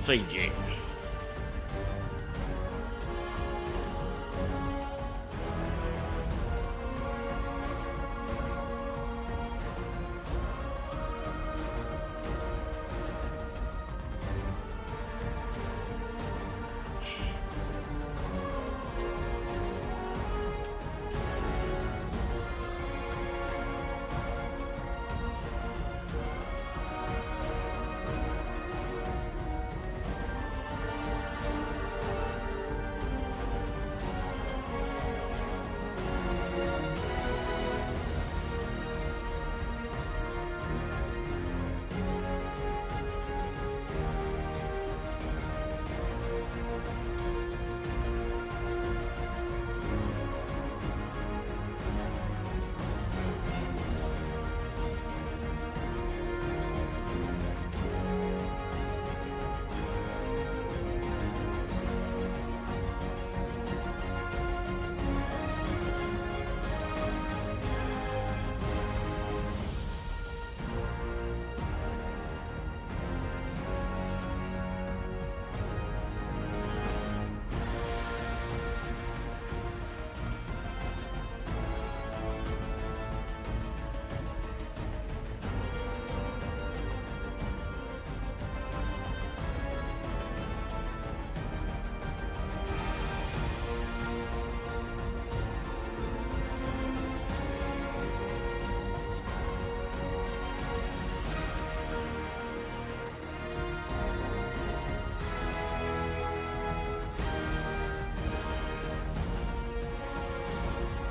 最近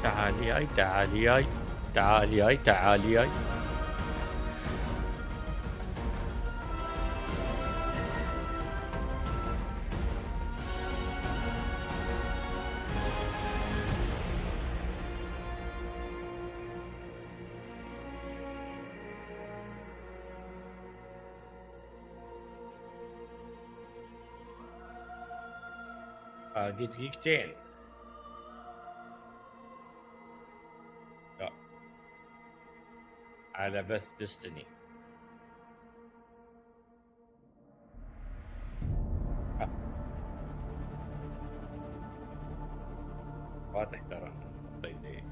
تعالي تعالي تعالي تعالي. باقي دقيقتين. لا. على بث ديستني. واضح ترى. طيب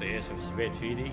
اسم سبيت فيني.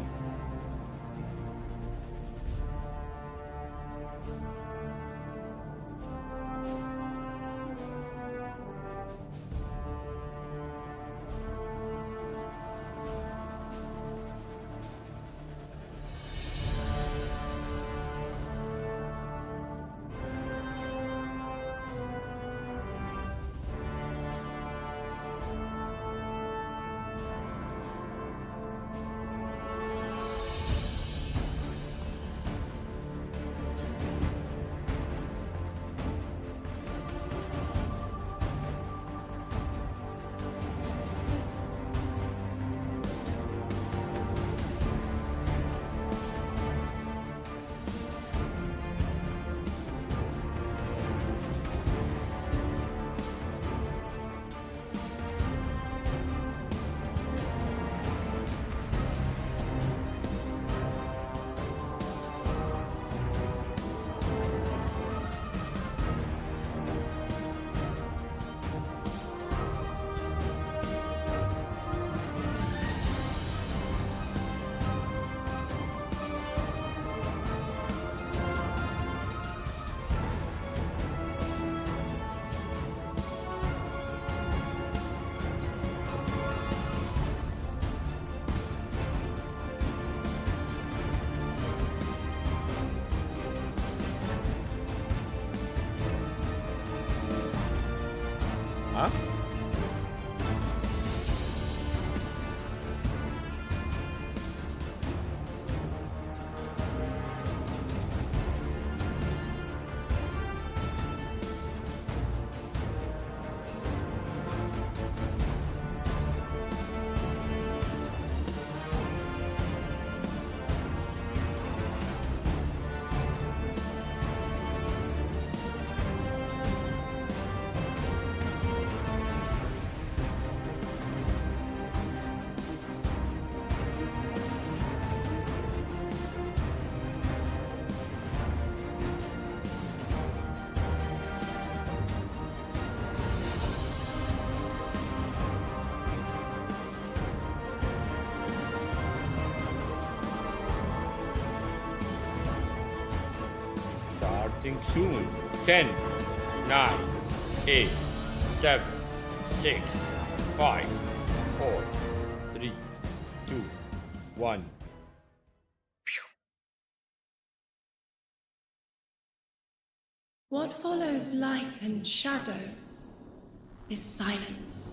ها؟ Starting soon. 10, 9, 8, 7, 6, 5, 4, 3, 2, 1. What follows light and shadow is silence.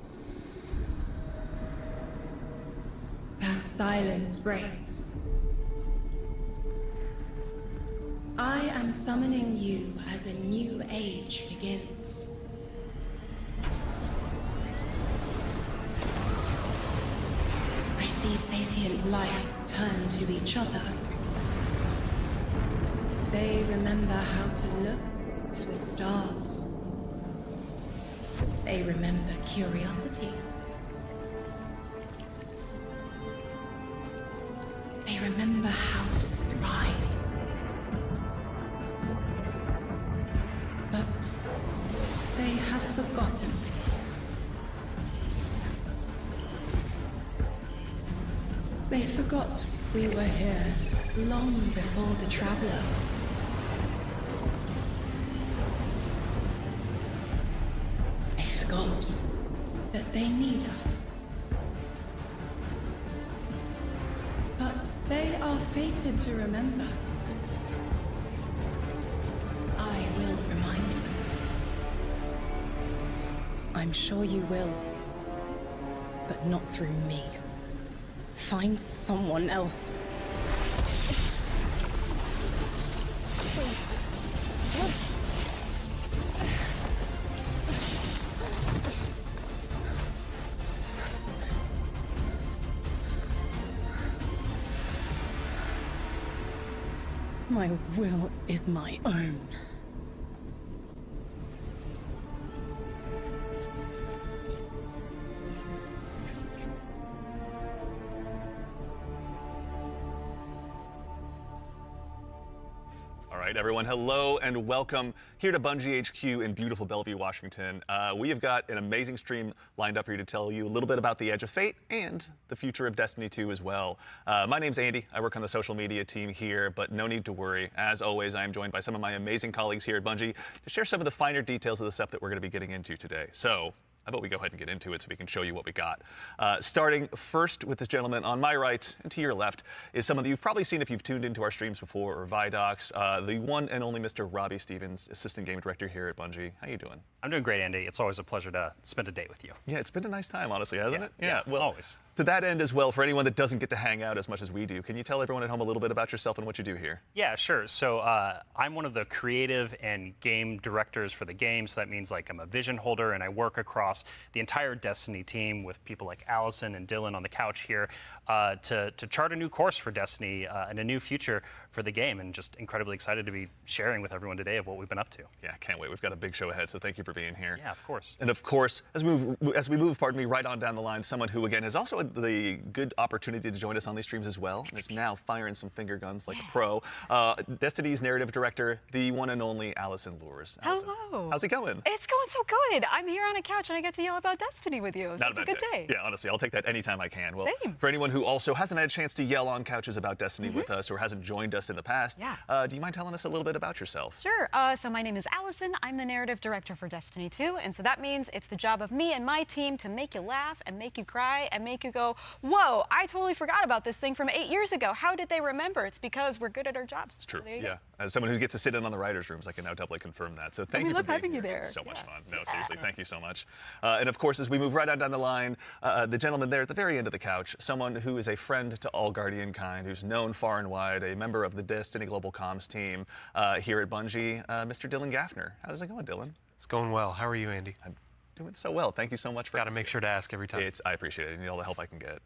That silence breaks. I am summoning you as a new age begins. I see sapient life turn to each other. They remember how to look to the stars. They remember curiosity. They remember how to thrive. But they have forgotten. They forgot we were here long before the Traveler. They forgot that they need us. But they are fated to remember. I will remind them. I'm sure you will. But not through me. Find someone else. My will is my own. All right, everyone, hello and welcome here to Bungie HQ in beautiful Bellevue, Washington. We have got an amazing stream lined up for you to tell you a little bit about the Edge of Fate and the future of Destiny 2 as well. My name's Andy. I work on the social media team here, but no need to worry. As always, I am joined by some of my amazing colleagues here at Bungie to share some of the finer details of the stuff that we're going to be getting into today. So, how about we go ahead and get into it so we can show you what we got. Starting first with this gentleman on my right and to your left is someone that you've probably seen if you've tuned into our streams before or Vidocs, the one and only Mr. Robbie Stevens, Assistant Game Director here at Bungie. How you doing? I'm doing great, Andy. It's always a pleasure to spend a day with you. Yeah, it's been a nice time, honestly, hasn't it? Yeah, well, always. To that end as well, for anyone that doesn't get to hang out as much as we do, can you tell everyone at home a little bit about yourself and what you do here? Yeah, sure. So I'm one of the creative and game directors for the game. So that means like I'm a vision holder and I work across the entire Destiny team with people like Allison and Dylan on the couch here to chart a new course for Destiny and a new future for the game. And just incredibly excited to be sharing with everyone today of what we've been up to. Yeah, can't wait. We've got a big show ahead, so thank you for being here. Yeah, of course. And of course, as we move, pardon me, right on down the line, someone who again has also had the good opportunity to join us on these streams as well, and is now firing some finger guns like a pro. Destiny's narrative director, the one and only Allison Lures. Allison, hello. How's it going? It's going so good. I'm here on a couch and I get to yell about Destiny with you. So Not it's a good day. Yeah, honestly, I'll take that anytime I can. Well, Same. For anyone who also hasn't had a chance to yell on couches about Destiny with us or hasn't joined us in the past, do you mind telling us a little bit about yourself? Sure. So my name is Allison. I'm the narrative director for Destiny 2. And so that means it's the job of me and my team to make you laugh and make you cry and make you go, whoa, I totally forgot about this thing from 8 years ago. How did they remember? It's because we're good at our jobs. It's true. So there you yeah. go. As someone who gets to sit in on the writers' rooms, I can now doubly confirm that. So thank you for love being having you here. there. So much fun. No, seriously, thank you so much. And of course, as we move right on down the line, the gentleman there at the very end of the couch, someone who is a friend to all Guardian kind, who's known far and wide, a member of the Destiny Global Comms team here at Bungie, Mr. Dylan Gaffner. How's it going, Dylan? It's going well. How are you, Andy? I'm doing so well. Thank you so much for Got to make sure to ask every time. I appreciate it. You need all the help I can get.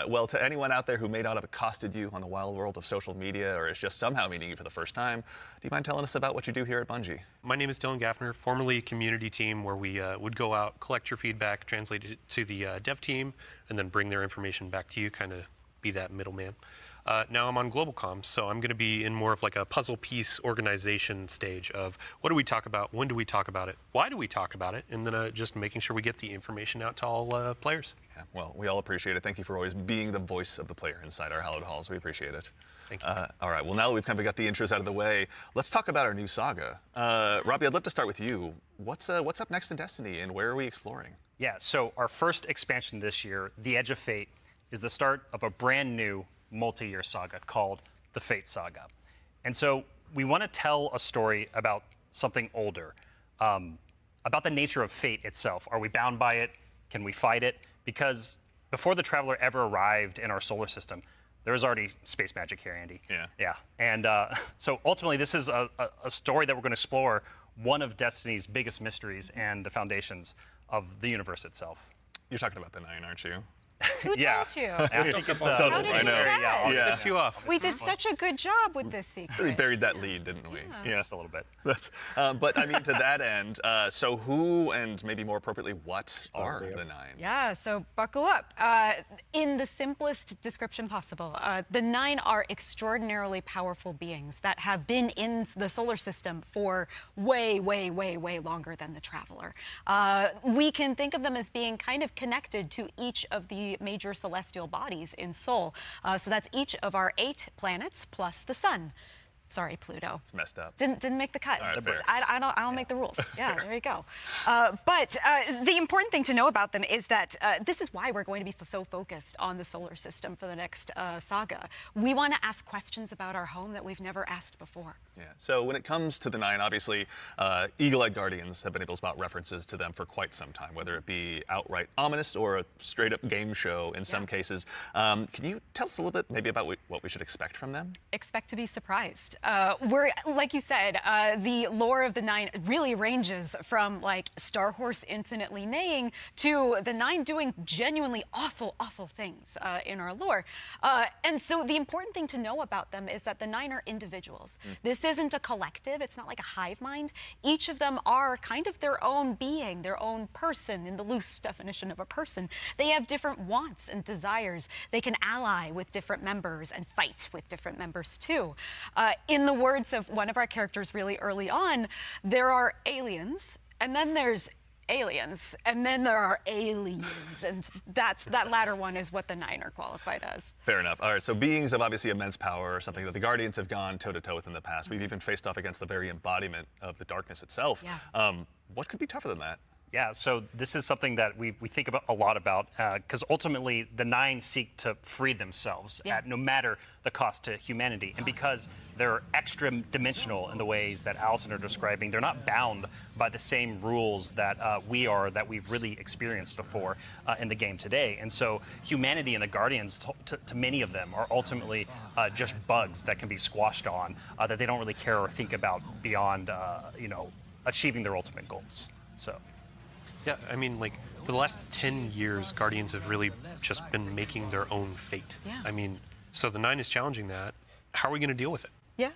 Well, to anyone out there who may not have accosted you on the wild world of social media or is just somehow meeting you for the first time, do you mind telling us about what you do here at Bungie? My name is Dylan Gaffner, formerly community team, where we would go out, collect your feedback, translate it to the dev team, and then bring their information back to you, kind of be that middleman. Now I'm on Globalcom, so I'm going to be in more of like a puzzle piece organization stage of what do we talk about, when do we talk about it, why do we talk about it, and then just making sure we get the information out to all players. Yeah, well, we all appreciate it. Thank you for always being the voice of the player inside our hallowed halls. We appreciate it. Thank you. All right, well, now that we've kind of got the intros out of the way, let's talk about our new saga. Robbie, I'd love to start with you. What's up next in Destiny, and where are we exploring? Yeah, so our first expansion this year, The Edge of Fate, is the start of a brand new multi-year saga called the Fate Saga. And so we want to tell a story about something older, about the nature of fate itself. Are we bound by it? Can we fight it? Because before the Traveler ever arrived in our solar system, there was already space magic here, Andy. Yeah. Yeah. And so ultimately, this is a story that we're going to explore one of Destiny's biggest mysteries and the foundations of the universe itself. You're talking about the 9, aren't you? Who Yeah. told you? I think it's How did you guess? Yeah. Lift you off. We did such a good job with this Really secret. buried that lead, didn't we? Yeah. just a little bit. That's, but I mean, to that end, so who and maybe more appropriately, what are the 9? Yeah, so buckle up. In the simplest description possible, the 9 are extraordinarily powerful beings that have been in the solar system for way, way, way, way longer than the Traveler. We can think of them as being kind of connected to each of the major celestial bodies in Sol. So that's each of our 8 planets plus the sun. Sorry, Pluto. It's messed up. Didn't make the cut. All right, fair. I don't make the rules. Yeah, there you go. But the important thing to know about them is that this is why we're going to be so focused on the solar system for the next saga. We want to ask questions about our home that we've never asked before. Yeah. So when it comes to the 9, obviously, Eagle-Eyed Guardians have been able to spot references to them for quite some time, whether it be outright ominous or a straight-up game show in some cases. Can you tell us a little bit maybe about what we should expect from them? Expect to be surprised. We're, like you said, the lore of the 9 really ranges from like Star Horse infinitely neighing to the 9 doing genuinely awful, awful things in our lore. And so the important thing to know about them is that the 9 are individuals. This isn't a collective. It's not like a hive mind. Each of them are kind of their own being, their own person in the loose definition of a person. They have different wants and desires. They can ally with different members and fight with different members too. In the words of one of our characters really early on, there are aliens, and then there's aliens, and then there are aliens, and that latter one is what the 9 are qualified as. Fair enough. All right, so beings of obviously immense power, something that the Guardians have gone toe-to-toe with in the past. We've even faced off against the very embodiment of the darkness itself. Yeah. What could be tougher than that? Yeah, so this is something that we think about a lot about, because ultimately the 9 seek to free themselves at no matter the cost to humanity. And because they're extra dimensional in the ways that Allison are describing, they're not bound by the same rules that we are, that we've really experienced before in the game today. And so humanity and the Guardians, to many of them, are ultimately just bugs that can be squashed on, that they don't really care or think about beyond, achieving their ultimate goals. So. Yeah, I mean, like, for the last 10 years, Guardians have really just been making their own fate. Yeah. I mean, so the 9 is challenging that. How are we going to deal with it? Yeah,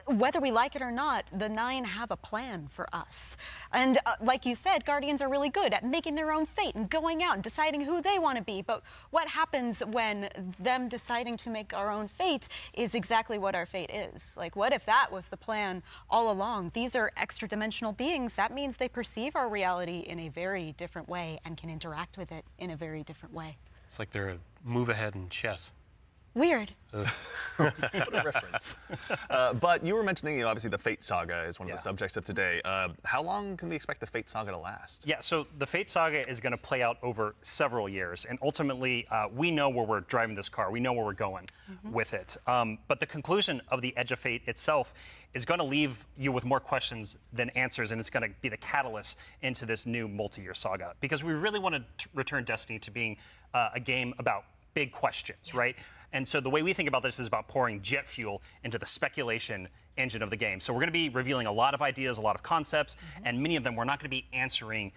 whether we like it or not, the 9 have a plan for us. And like you said, Guardians are really good at making their own fate and going out and deciding who they want to be. But what happens when them deciding to make our own fate is exactly what our fate is? Like, what if that was the plan all along? These are extra-dimensional beings. That means they perceive our reality in a very different way and can interact with it in a very different way. It's like they're a move ahead in chess. Weird. What a reference. But you were mentioning, obviously the Fate Saga is one of the subjects of today. How long can we expect the Fate Saga to last? Yeah, so the Fate Saga is going to play out over several years, and ultimately we know where we're driving this car. We know where we're going with it. But the conclusion of the Edge of Fate itself is going to leave you with more questions than answers, and it's going to be the catalyst into this new multi-year saga, because we really want to return Destiny to being a game about big questions, right? And so the way we think about this is about pouring jet fuel into the speculation engine of the game. So we're going to be revealing a lot of ideas, a lot of concepts, and many of them we're not going to be answering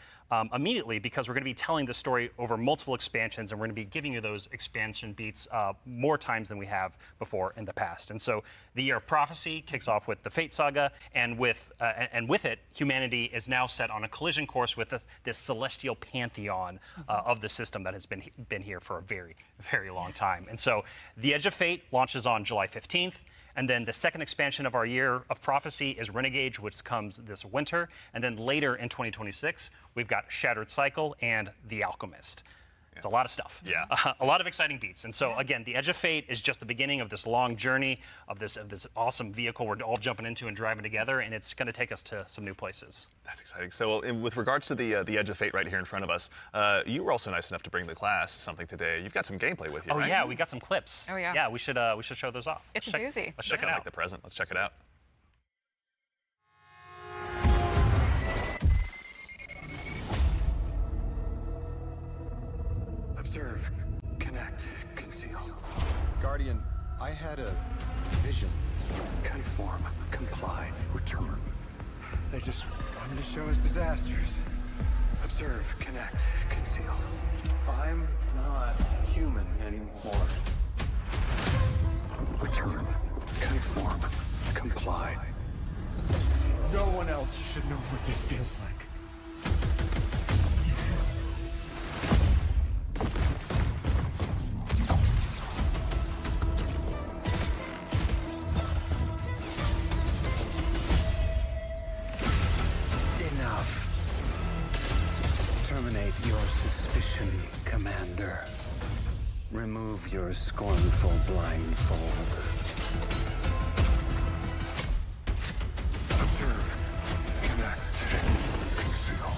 immediately, because we're going to be telling the story over multiple expansions, and we're going to be giving you those expansion beats more times than we have before in the past. And so the Year of Prophecy kicks off with the Fate Saga, and with it, humanity is now set on a collision course with this celestial pantheon of the system that has been here for a very, very long time. And so The Edge of Fate launches on July 15th. And then the second expansion of our Year of Prophecy is Renegade, which comes this winter. And then later in 2026, we've got Shattered Cycle and The Alchemist. It's a lot of stuff. Yeah. A lot of exciting beats. And so, again, The Edge of Fate is just the beginning of this long journey of this awesome vehicle we're all jumping into and driving together, and it's going to take us to some new places. That's exciting. So, with regards to the Edge of Fate right here in front of us, you were also nice enough to bring the class something today. You've got some gameplay with you, Oh, right? yeah, we got some clips. Oh, yeah. Yeah, we should show those off. It's a doozy. Let's check it I out. like the present. Let's check it out. Observe, connect, conceal. Guardian, I had a vision. Conform, comply, return. They just wanted to show us disasters. Observe, connect, conceal. I'm not human anymore. Return, conform, comply. No one else should know what this feels like. Enough. Terminate your suspicion, Commander. Remove your scornful blindfold. Observe, connect, conceal,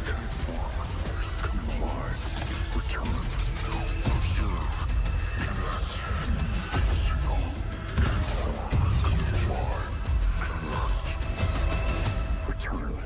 conform, comply, return. Observe, connect, conceal, conform, comply, connect, return.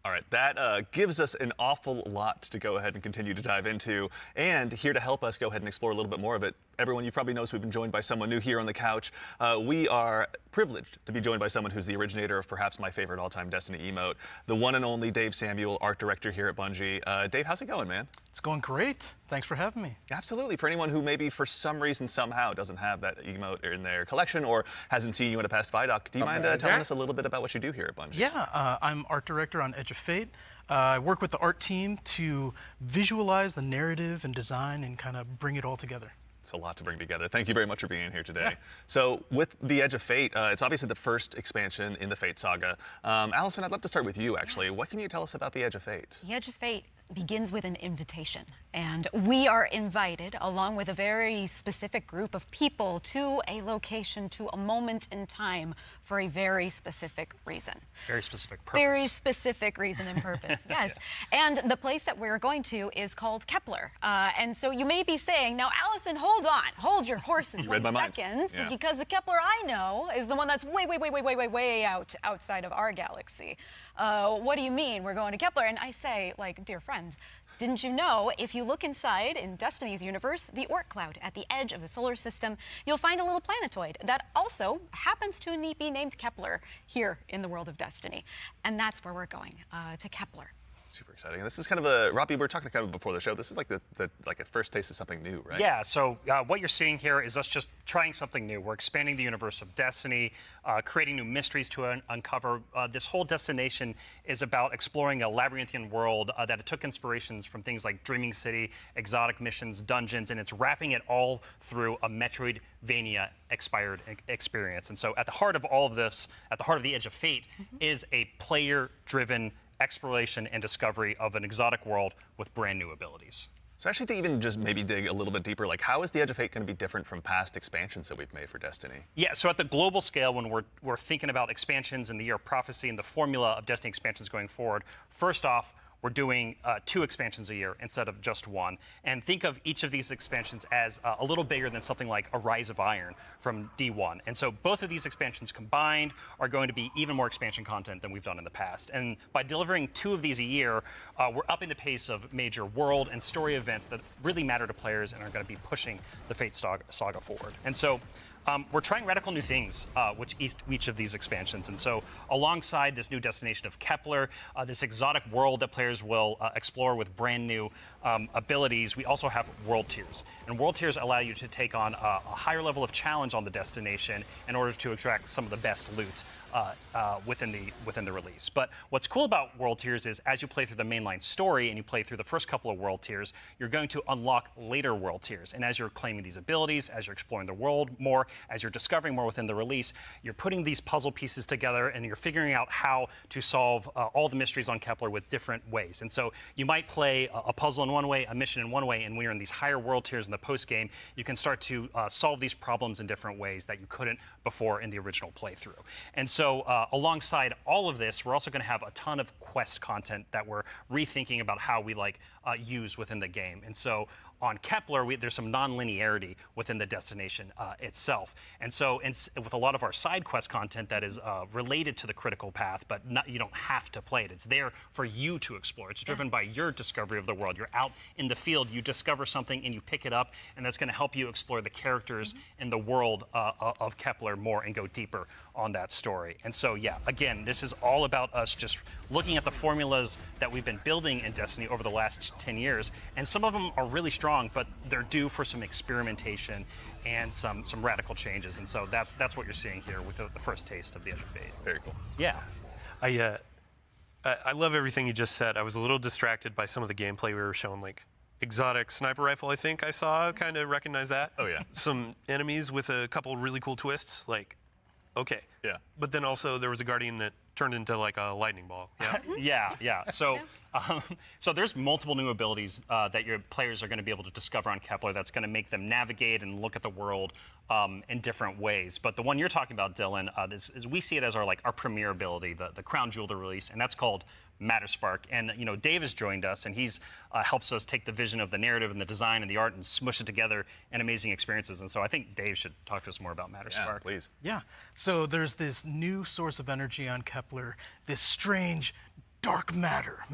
All right, that gives us an awful lot to go ahead and continue to dive into. And here to help us go ahead and explore a little bit more of it, everyone, you probably noticed we've been joined by someone new here on the couch. We are privileged to be joined by someone who's the originator of perhaps my favorite all-time Destiny emote, the one and only Dave Samuel, art director here at Bungie. Dave, how's it going, man? It's going great. Thanks for having me. Absolutely. For anyone who maybe for some reason somehow doesn't have that emote in their collection or hasn't seen you in a past Vidoc, do you mind telling us a little bit about what you do here at Bungie? Yeah, I'm art director on Edge of Fate. I work with the art team to visualize the narrative and design and kind of bring it all together. It's a lot to bring together. Thank you very much for being here today. Yeah. So with the Edge of Fate, it's obviously the first expansion in the Fate saga. Allison, I'd love to start with you, actually. What can you tell us about the Edge of Fate? The Edge of Fate begins with an invitation, and we are invited along with a very specific group of people to a location, to a moment in time for a very specific reason. Very specific purpose. Very specific reason and purpose, yes. And the place that we're going to is called Kepler. And so you may be saying, now, Allison, hold on, hold your horses You read my mind. second, Yeah. because the Kepler I know is the one that's way outside of our galaxy. What do you mean we're going to Kepler? And I say, like, dear friend, didn't you know if you look inside in Destiny's universe, the Oort cloud at the edge of the solar system, you'll find a little planetoid that also happens to be named Kepler here in the world of Destiny. And that's where we're going, to Kepler. Super exciting. And this is kind of a, Robbie, we were talking kind of before the show. This is like like a first taste of something new, right? Yeah, so what you're seeing here is us just trying something new. We're expanding the universe of Destiny, creating new mysteries to uncover. This whole destination is about exploring a labyrinthian world that took inspirations from things like Dreaming City, exotic missions, dungeons, and it's wrapping it all through a Metroidvania expired experience. And so at the heart of all of this, at the heart of the Edge of Fate, is a player-driven exploration and discovery of an exotic world with brand new abilities. So actually to even just maybe dig a little bit deeper, like how is the Edge of Fate going to be different from past expansions that we've made for Destiny? Yeah, so at the global scale, when we're thinking about expansions and the Year of Prophecy and the formula of Destiny expansions going forward, first off, we're doing 2 expansions a year instead of just 1. And think of each of these expansions as a little bigger than something like a Rise of Iron from D1. And so both of these expansions combined are going to be even more expansion content than we've done in the past. And by delivering 2 of these a year, we're upping the pace of major world and story events that really matter to players and are going to be pushing the Fate saga forward. And so We're trying radical new things, which each of these expansions. And so alongside this new destination of Kepler, this exotic world that players will explore with brand new abilities, we also have world tiers. And world tiers allow you to take on a higher level of challenge on the destination in order to extract some of the best loot within the release. But what's cool about world tiers is as you play through the mainline story and you play through the first couple of world tiers, you're going to unlock later world tiers. And as you're claiming these abilities, as you're exploring the world more, as you're discovering more within the release, you're putting these puzzle pieces together and you're figuring out how to solve all the mysteries on Kepler with different ways. And so you might play a puzzle in one way, a mission in one way, and when you're in these higher world tiers in the post game, you can start to solve these problems in different ways that you couldn't before in the original playthrough. And so alongside all of this, we're also going to have a ton of quest content that we're rethinking about how we use within the game. And so on Kepler, there's some non-linearity within the destination itself. And so with a lot of our side quest content that is related to the critical path, but you don't have to play it. It's there for you to explore. It's driven by your discovery of the world. You're out in the field, you discover something and you pick it up, and that's going to help you explore the characters in the world of Kepler more and go deeper on that story. And so, yeah, again, this is all about us just looking at the formulas that we've been building in Destiny over the last 10 years. And some of them are really strong, but they're due for some experimentation and some radical changes. And so that's what you're seeing here with the first taste of the Edge of Fate. Very cool. Yeah. I love everything you just said. I was a little distracted by some of the gameplay we were showing, like exotic sniper rifle, I think I saw, kind of recognize that. Oh, yeah. Some enemies with a couple really cool twists, like, okay. Yeah. But then also there was a Guardian that turned into like a lightning ball. Yeah. Yeah. So there's multiple new abilities that your players are going to be able to discover on Kepler that's going to make them navigate and look at the world in different ways. But the one you're talking about, Dylan, we see it as our premier ability, the crown jewel of the release, and that's called Matterspark. And Dave has joined us, and he's helps us take the vision of the narrative and the design and the art and smush it together in amazing experiences. And so I think Dave should talk to us more about Matterspark. Yeah, please. Yeah. So there's this new source of energy on Kepler, this strange dark matter.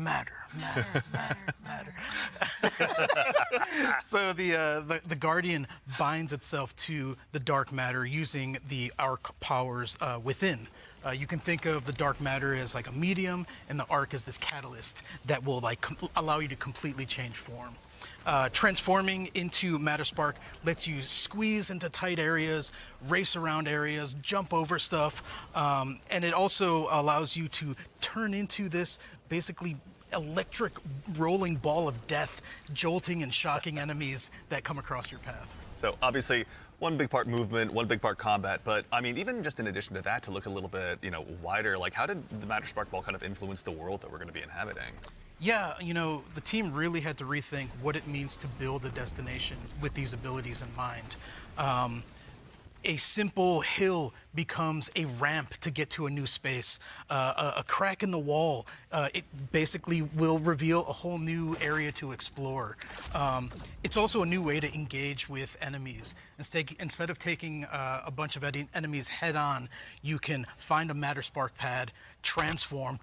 So the Guardian binds itself to the dark matter using the arc powers within. You can think of the dark matter as like a medium, and the arc as this catalyst that will allow you to completely change form. Transforming into Matterspark lets you squeeze into tight areas, race around areas, jump over stuff, and it also allows you to turn into this basically electric rolling ball of death, jolting and shocking enemies that come across your path. So obviously, one big part movement, one big part combat, but I mean, even just in addition to that, to look a little bit, wider, like how did the Matterspark Ball kind of influence the world that we're going to be inhabiting? Yeah, the team really had to rethink what it means to build a destination with these abilities in mind. A simple hill becomes a ramp to get to a new space. A crack in the wall, it basically will reveal a whole new area to explore. It's also a new way to engage with enemies. Instead of taking a bunch of enemies head on, you can find a Matterspark pad, transform,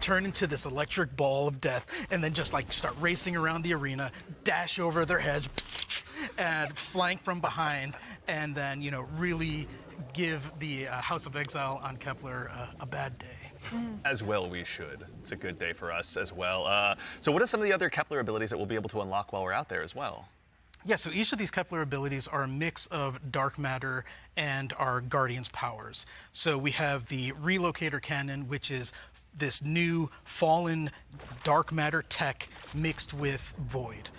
turn into this electric ball of death, and then just start racing around the arena, dash over their heads, and flank from behind, and then really give the House of Exile on Kepler a bad day. As well we should. It's a good day for us as well. So what are some of the other Kepler abilities that we'll be able to unlock while we're out there as well? Yeah, so each of these Kepler abilities are a mix of dark matter and our Guardian's powers. So we have the Relocator Cannon, which is this new fallen dark matter tech mixed with void.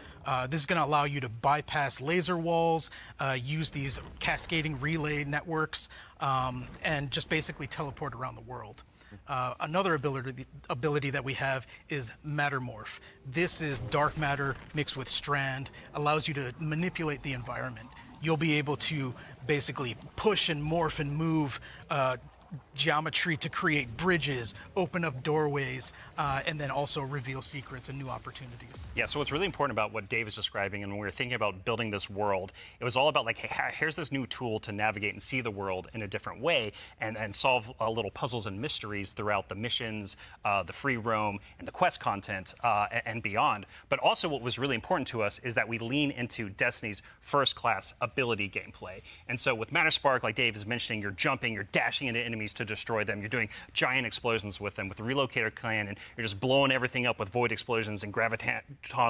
This is going to allow you to bypass laser walls, use these cascading relay networks, and just basically teleport around the world. Another ability that we have is Mattermorph. This is dark matter mixed with strand, allows you to manipulate the environment. You'll be able to basically push and morph and move geometry to create bridges, open up doorways, and then also reveal secrets and new opportunities. Yeah, so what's really important about what Dave is describing, and when we were thinking about building this world, it was all about like, hey, here's this new tool to navigate and see the world in a different way and solve little puzzles and mysteries throughout the missions, the free roam, and the quest content, and beyond. But also what was really important to us is that we lean into Destiny's first-class ability gameplay. And so with Matterspark, like Dave is mentioning, you're jumping, you're dashing into enemies to destroy them, you're doing giant explosions with them. With the Relocator Clan, and you're just blowing everything up with void explosions and graviton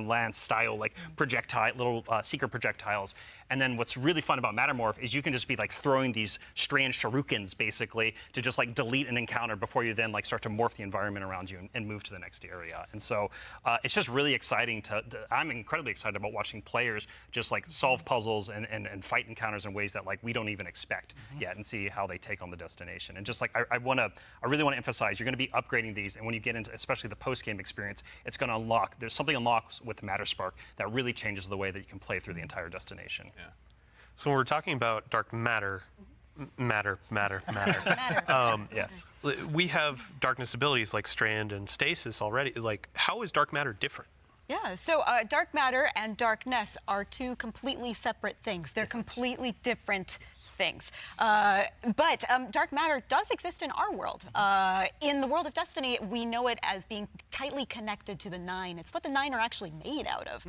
lance style like little secret projectiles. And then what's really fun about Mattermorph is you can just be like throwing these strange shurikens basically to just like delete an encounter before you then like start to morph the environment around you and move to the next area. And so it's just really exciting I'm incredibly excited about watching players just like solve puzzles and fight encounters in ways that like we don't even expect yet, and see how they take on the destination. And just like I really want to emphasize, you're going to be upgrading these, and when you get into especially the post-game experience, it's going to unlock, there's something unlocks with Matterspark that really changes the way that you can play through the entire destination. Yeah. So when we're talking about dark matter, Yes. we have darkness abilities like Strand and Stasis already. Like, how is dark matter different? Yeah, so dark matter and darkness are two completely separate things. They're completely different things. But dark matter does exist in our world. In the world of Destiny, we know it as being tightly connected to the Nine. It's what the Nine are actually made out of.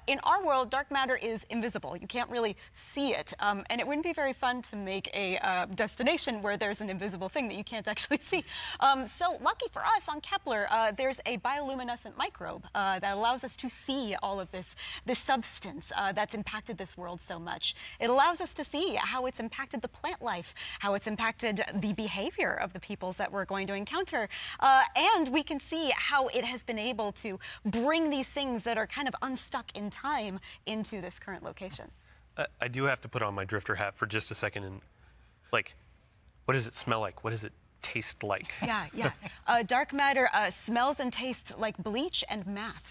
In our world, dark matter is invisible. You can't really see it. And it wouldn't be very fun to make a destination where there's an invisible thing that you can't actually see. So lucky for us on Kepler, there's a bioluminescent microbe that allows us to see all of this substance that's impacted this world so much. It allows us to see how it's impacted the plant life, how it's impacted the behavior of the peoples that we're going to encounter. And we can see how it has been able to bring these things that are kind of unstuck in time into this current location. I do have to put on my drifter hat for just a second and, like, what does it smell like? What does it taste like? Yeah. Dark matter smells and tastes like bleach and math.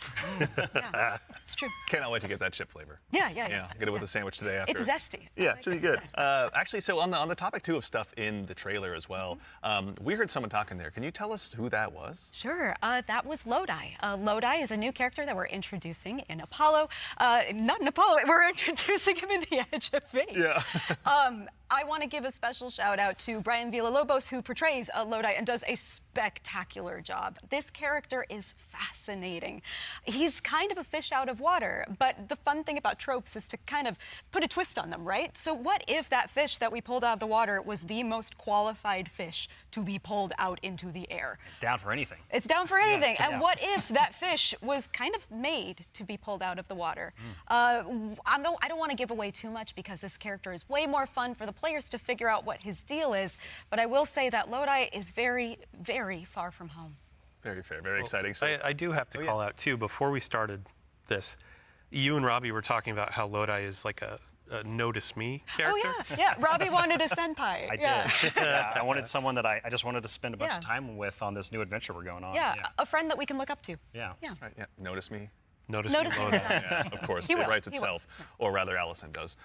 Yeah, it's true. Cannot wait to get that chip flavor. Yeah. Get it with a sandwich today after. It's zesty. Yeah, it's really good. Actually, so on the topic too of stuff in the trailer as well, we heard someone talking there. Can you tell us who that was? Sure. That was Lodi. Lodi is a new character that we're introducing in Apollo. Not in Apollo. We're introducing him in The Edge of Fate. Yeah. I want to give a special shout out to Brian Villalobos, who portrays Lodi and does a spectacular job. This character is fascinating. He's kind of a fish out of water, but the fun thing about tropes is to kind of put a twist on them, right? So what if that fish that we pulled out of the water was the most qualified fish to be pulled out into the air? Down for anything. It's down for anything. Yeah. And what if that fish was kind of made to be pulled out of the water? I don't want to give away too much because this character is way more fun for the players to figure out what his deal is, but I will say that Lodi is very, very far from home. Very fair, very exciting. So, I do have to call out, too, before we started this, you and Robbie were talking about how Lodi is like a notice me character. Oh, yeah. Robbie wanted a senpai. I did. Yeah, I wanted someone that I just wanted to spend a bunch of time with on this new adventure we're going on. Yeah, a friend that we can look up to. Yeah. right, yeah. Notice me. Notice Notice me, me. Lodi. Yeah, of course, He it will. writes He itself, or rather Allison does.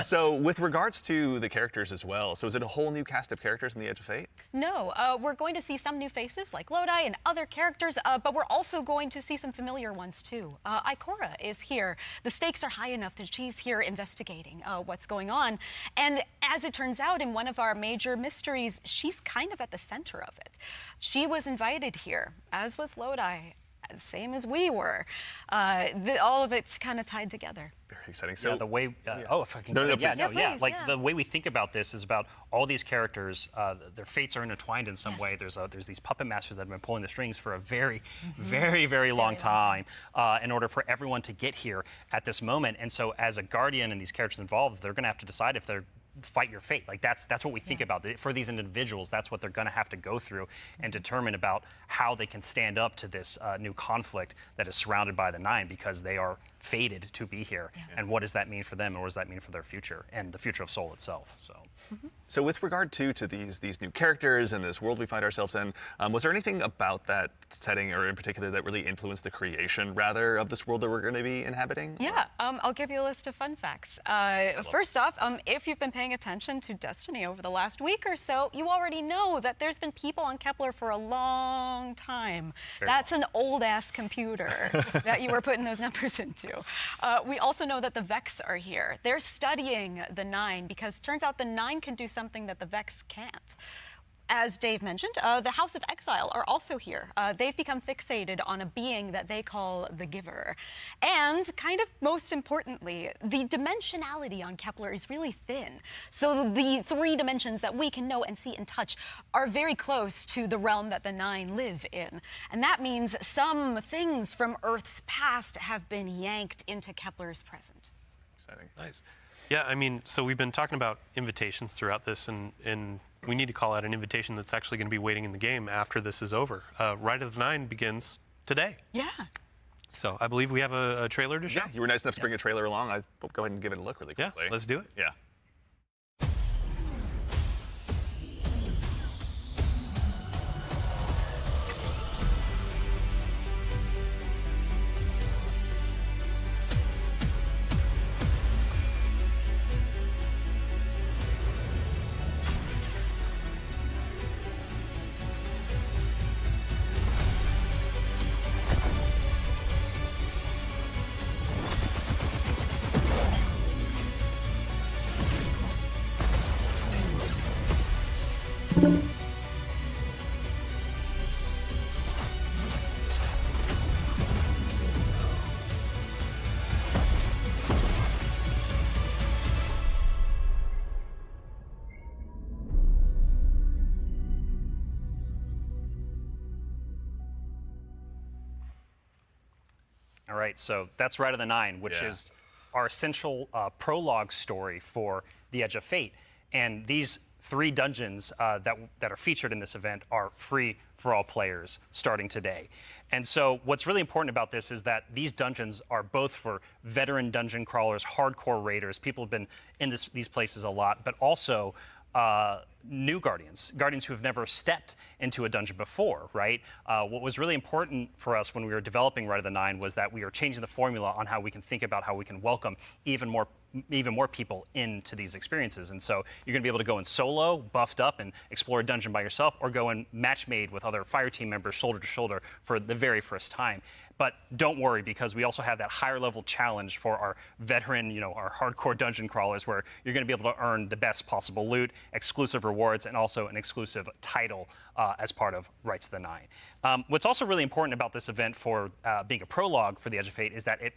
So with regards to the characters as well, so is it a whole new cast of characters in The Edge of Fate? No, we're going to see some new faces like Lodi and other characters, but we're also going to see some familiar ones too. Ikora is here. The stakes are high enough that she's here investigating what's going on. And as it turns out, in one of our major mysteries, she's kind of at the center of it. She was invited here, as was Lodi. Same as we were. All of it's kind of tied together. Very exciting. So Yeah, the way, if I can No, go no, ahead. please. Yeah, please, Like yeah. the way we think about this is about all these characters, their fates are intertwined in some Yes. way. There's these puppet masters that have been pulling the strings for a very, very long time in order for everyone to get here at this moment. And so as a guardian and these characters involved, they're gonna have to decide if they're fight your fate. Like that's what we think about. For these individuals, that's what they're going to have to go through and determine about how they can stand up to this new conflict that is surrounded by the Nine, because they are fated to be here, and what does that mean for them, and what does that mean for their future and the future of Soul itself? So with regard to these new characters and this world we find ourselves in, was there anything about that setting, or in particular, that really influenced the creation, rather, of this world that we're going to be inhabiting? Yeah, I'll give you a list of fun facts. First off, if you've been paying attention to Destiny over the last week or so, you already know that there's been people on Kepler for a long time. That's an old-ass computer that you were putting those numbers into. We also know that the Vex are here. They're studying the Nine because it turns out the Nine can do something that the Vex can't. As Dave mentioned, the House of Exile are also here. They've become fixated on a being that they call the Giver. And kind of most importantly, the dimensionality on Kepler is really thin. So the 3 dimensions that we can know and see and touch are very close to the realm that the Nine live in. And that means some things from Earth's past have been yanked into Kepler's present. Exciting. Nice. Yeah, I mean, so we've been talking about invitations throughout this, and we need to call out an invitation that's actually going to be waiting in the game after this is over. Ride of the Nine begins today. Yeah. So I believe we have a trailer to show. Yeah, you were nice enough to bring a trailer along. I'll go ahead and give it a look really quickly. Yeah, let's do it. Yeah. All right, so that's Ride of the Nine, which is our essential prologue story for The Edge of Fate. And these 3 dungeons that are featured in this event are free for all players starting today. And so what's really important about this is that these dungeons are both for veteran dungeon crawlers, hardcore raiders, people who've been in these places a lot, but also new Guardians who have never stepped into a dungeon before, right? What was really important for us when we were developing Ride of the Nine was that we are changing the formula on how we can think about how we can welcome even more people into these experiences. And so you're going to be able to go in solo, buffed up, and explore a dungeon by yourself, or go in match made with other fire team members shoulder to shoulder for the very first time. But don't worry, because we also have that higher level challenge for our veteran, our hardcore dungeon crawlers, where you're going to be able to earn the best possible loot, exclusive rewards, and also an exclusive title as part of Rights of the Nine. What's also really important about this event for being a prologue for The Edge of Fate is that it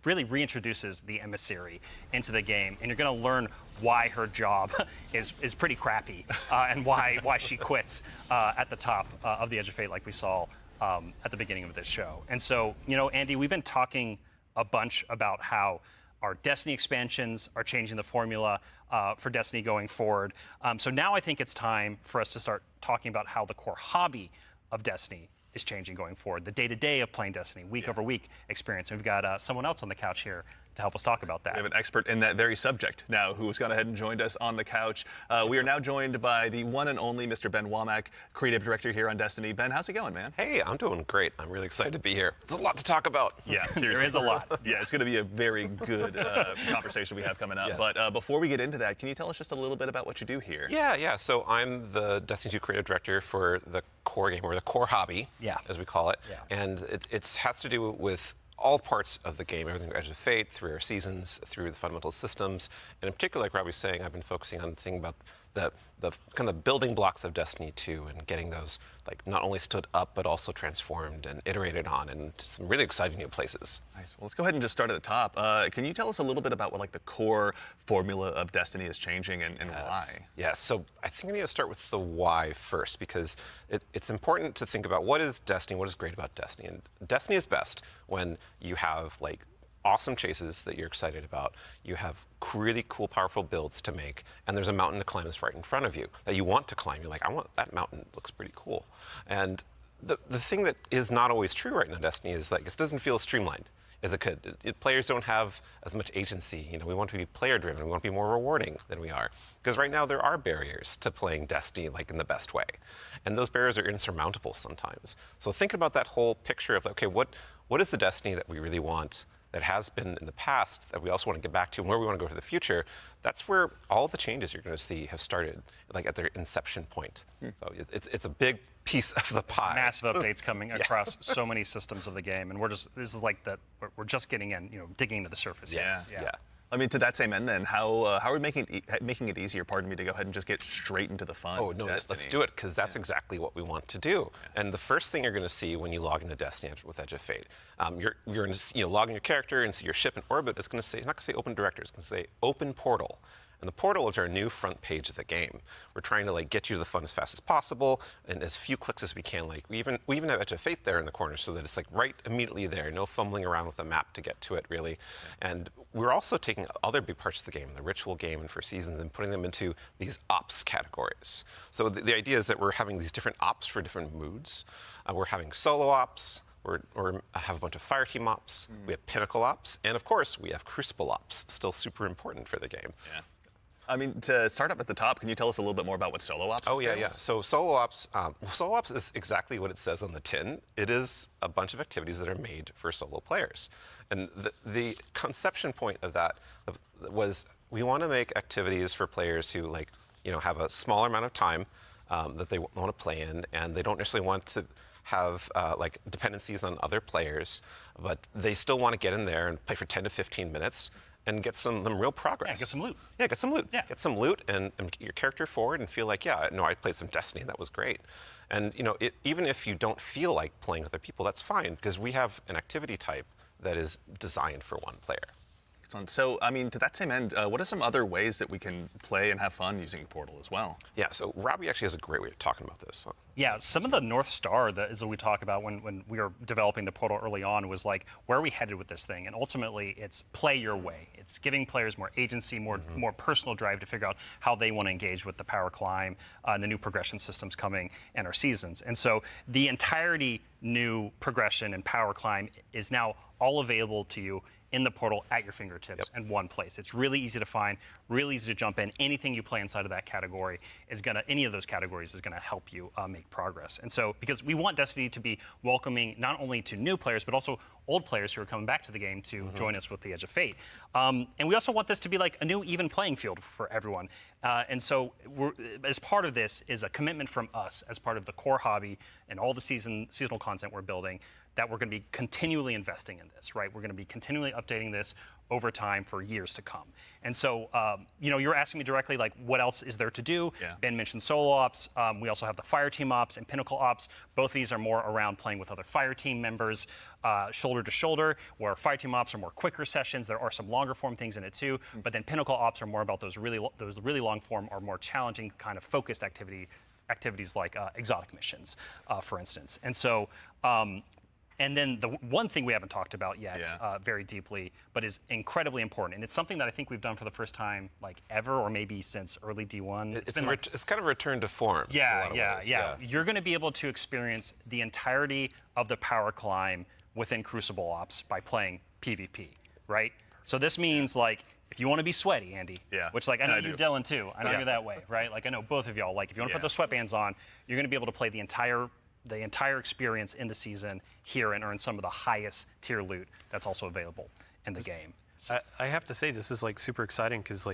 really reintroduces the emissary into the game, and you're going to learn why her job is pretty crappy and why she quits at the top of The Edge of Fate, like we saw at the beginning of this show. And so, Andy, we've been talking a bunch about how our Destiny expansions are changing the formula for Destiny going forward. So now I think it's time for us to start talking about how the core hobby of Destiny is changing going forward, the day-to-day of playing Destiny, week-over-week experience. And we've got someone else on the couch here to help us talk about that. We have an expert in that very subject now who has gone ahead and joined us on the couch. We are now joined by the one and only Mr. Ben Womack, creative director here on Destiny. Ben, how's it going, man? Hey, I'm doing great. I'm really excited to be here. There's a lot to talk about. Yeah, seriously. There is a lot. Yeah, it's going to be a very good conversation we have coming up. Yes. But before we get into that, can you tell us just a little bit about what you do here? Yeah. So I'm the Destiny 2 creative director for the core game, or the core hobby, as we call it. Yeah. And it has to do with all parts of the game, everything from Edge of Fate, through our seasons, through the fundamental systems. And in particular, like Rob was saying, I've been focusing on thinking about the kind of building blocks of Destiny 2 and getting those like not only stood up, but also transformed and iterated on in some really exciting new places. Nice. Well, let's go ahead and just start at the top. Can you tell us a little bit about what like the core formula of Destiny is changing and why? Yes. So I think we need to start with the why first, because it's important to think about what is Destiny, what is great about Destiny. And Destiny is best when you have like awesome chases that you're excited about, you have really cool, powerful builds to make, and there's a mountain to climb that's right in front of you that you want to climb. You're like, I want that mountain, it looks pretty cool. And the thing that is not always true right now in Destiny is like, it doesn't feel streamlined. as it could. Players don't have as much agency. You know, we want to be player-driven. We want to be more rewarding than we are. Because right now there are barriers to playing Destiny like in the best way, and those barriers are insurmountable sometimes. So think about that whole picture of, okay, what is the Destiny that we really want, that has been in the past, that we also want to get back to, and where we want to go for the future. That's where all the changes you're going to see have started, like at their inception point. So it's a big piece of the pie. Massive updates coming across so many systems of the game, and this is like that. We're just getting in, digging into the surface. Yeah. Yeah. I mean, to that same end, then, how are we making it easier? Pardon me, to go ahead and just get straight into the fun. Oh no, let's do it, because that's exactly what we want to do. Yeah. And the first thing you're going to see when you log into Destiny with Edge of Fate, you're going to log in your character and see your ship in orbit. It's going to say, it's not going to say Open Director. It's going to say Open Portal. And the portal is our new front page of the game. We're trying to get you to the fun as fast as possible and as few clicks as we can. We even have Edge of Fate there in the corner so that it's right immediately there. No fumbling around with the map to get to it, really. And we're also taking other big parts of the game, the ritual game and for seasons, and putting them into these ops categories. So the idea is that we're having these different ops for different moods. We're having solo ops. We have a bunch of fire team ops. We have pinnacle ops. And of course, we have crucible ops, still super important for the game. Yeah. I mean, to start up at the top, can you tell us a little bit more about what solo ops is? Oh, yeah. So solo ops is exactly what it says on the tin. It is a bunch of activities that are made for solo players. And the conception point of that was we want to make activities for players who have a smaller amount of time that they want to play in, and they don't necessarily want to have dependencies on other players, but they still want to get in there and play for 10 to 15 minutes and get some real progress. Yeah, get some loot. Yeah, get some loot. Yeah. Get some loot and get your character forward and feel like, yeah, no, I played some Destiny, that was great. And even if you don't feel like playing with other people, that's fine, because we have an activity type that is designed for one player. Excellent. So, I mean, to that same end, what are some other ways that we can play and have fun using Portal as well? Yeah, so Robbie actually has a great way of talking about this. Yeah, some of the North Star that we talk about when we were developing the Portal early on was where are we headed with this thing? And ultimately, it's play your way. It's giving players more agency, more personal drive to figure out how they want to engage with the power climb and the new progression systems coming and our seasons. And so the entirety new progression and power climb is now all available to you in the portal at your fingertips in one place. It's really easy to find, really easy to jump in. Anything you play inside of that category any of those categories is gonna help you make progress. And so, because we want Destiny to be welcoming not only to new players, but also old players who are coming back to the game to join us with the Edge of Fate. And we also want this to be like a new even playing field for everyone. And so as part of this is a commitment from us as part of the core hobby and all the seasonal content we're building, that we're going to be continually investing in this, right? We're going to be continually updating this over time for years to come. And so, you're asking me directly, what else is there to do? Yeah. Ben mentioned solo ops. We also have the fire team ops and pinnacle ops. Both these are more around playing with other fire team members, shoulder to shoulder, where fire team ops are more quicker sessions. There are some longer form things in it too, but then pinnacle ops are more about those really long form or more challenging kind of focused activities like exotic missions, for instance. And so, and then the one thing we haven't talked about yet very deeply, but is incredibly important, and it's something that I think we've done for the first time ever, or maybe since early D1. It's kind of a return to form. Yeah. You're going to be able to experience the entirety of the power climb within Crucible Ops by playing PvP, right? So this means if you want to be sweaty, Andy, which I know you, Dylan, too. I know you're that way, right? I know both of y'all. If you want to put the sweatbands on, you're going to be able to play the entire experience in the season here and earn some of the highest tier loot that's also available in the game. So, I have to say, this is super exciting because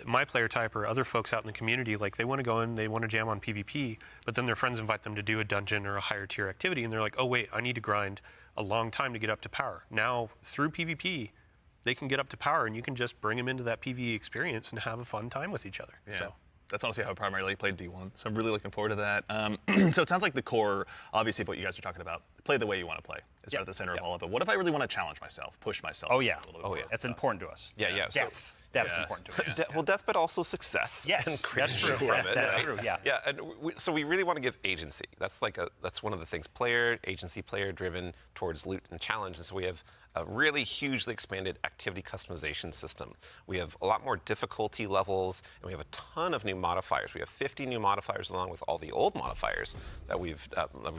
my player type or other folks out in the community, they want to go in, they want to jam on PvP, but then their friends invite them to do a dungeon or a higher tier activity, and they're like, oh wait, I need to grind a long time to get up to power. Now, through PvP, they can get up to power, and you can just bring them into that PvE experience and have a fun time with each other. Yeah. So. That's honestly how I primarily played D1, so I'm really looking forward to that. So it sounds like the core, obviously, of what you guys are talking about, play the way you want to play. It's at the center of all of it. What if I really want to challenge myself, push myself? Oh, yeah. A little bit more? That's important to us. Yeah. Depth. Depth is important to us. Well, death, but also success. Yes, and that's true. from it, That's right? true, yeah. Yeah, and so we really want to give agency. That's one of the things, player agency, player driven towards loot and challenge. And so we have a really hugely expanded activity customization system. We have a lot more difficulty levels, and we have a ton of new modifiers. We have 50 new modifiers along with all the old modifiers that we've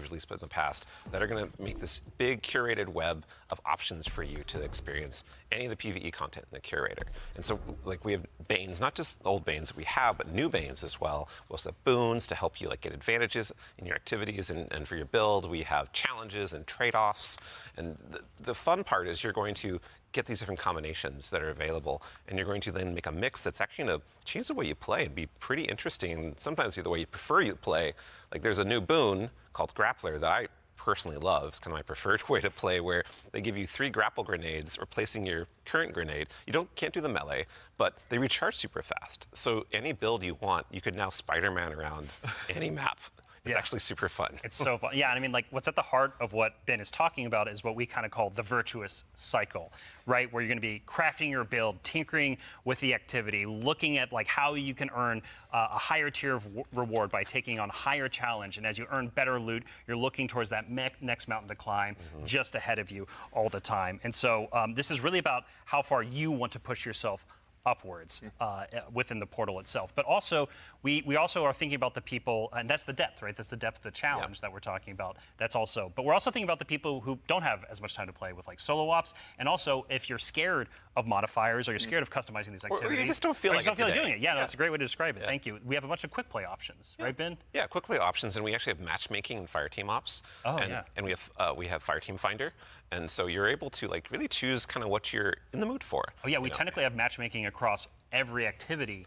released in the past that are going to make this big curated web of options for you to experience any of the PvE content in the curator. And so, like, we have Banes, not just old Banes that we have, but new Banes as well. We also have boons to help you like get advantages in your activities and for your build. We have challenges and trade-offs. And the fun part is you're going to get these different combinations that are available, and you're going to then make a mix that's actually going to change the way you play and be pretty interesting, and sometimes be the way you prefer you play. Like, there's a new boon called Grappler that I personally love. It's kind of my preferred way to play, where they give you 3 grapple grenades replacing your current grenade. You can't do the melee, but they recharge super fast. So any build you want, you could now Spider-Man around any map. It's actually super fun. It's so fun. Yeah, and I mean, like, what's at the heart of what Ben is talking about is what we kind of call the virtuous cycle, right? Where you're going to be crafting your build, tinkering with the activity, looking at like how you can earn a higher tier of reward by taking on higher challenge. And as you earn better loot, you're looking towards that next mountain to climb just ahead of you all the time. And so this is really about how far you want to push yourself upwards within the portal itself. But also, we also are thinking about the people, and that's the depth, right? That's the depth of the challenge that we're talking about. That's also, but we're also thinking about the people who don't have as much time to play with like solo ops, and also if you're scared of modifiers or you're scared of customizing these activities. Or you just don't feel like doing it. Yeah, no, that's a great way to describe it. Thank you. We have a bunch of quick play options, right, Ben? Yeah, quick play options, and we actually have matchmaking and Fireteam Ops. Oh, and we have Fireteam Finder, and so you're able to like really choose kind of what you're in the mood for. Oh yeah, we technically have matchmaking across every activity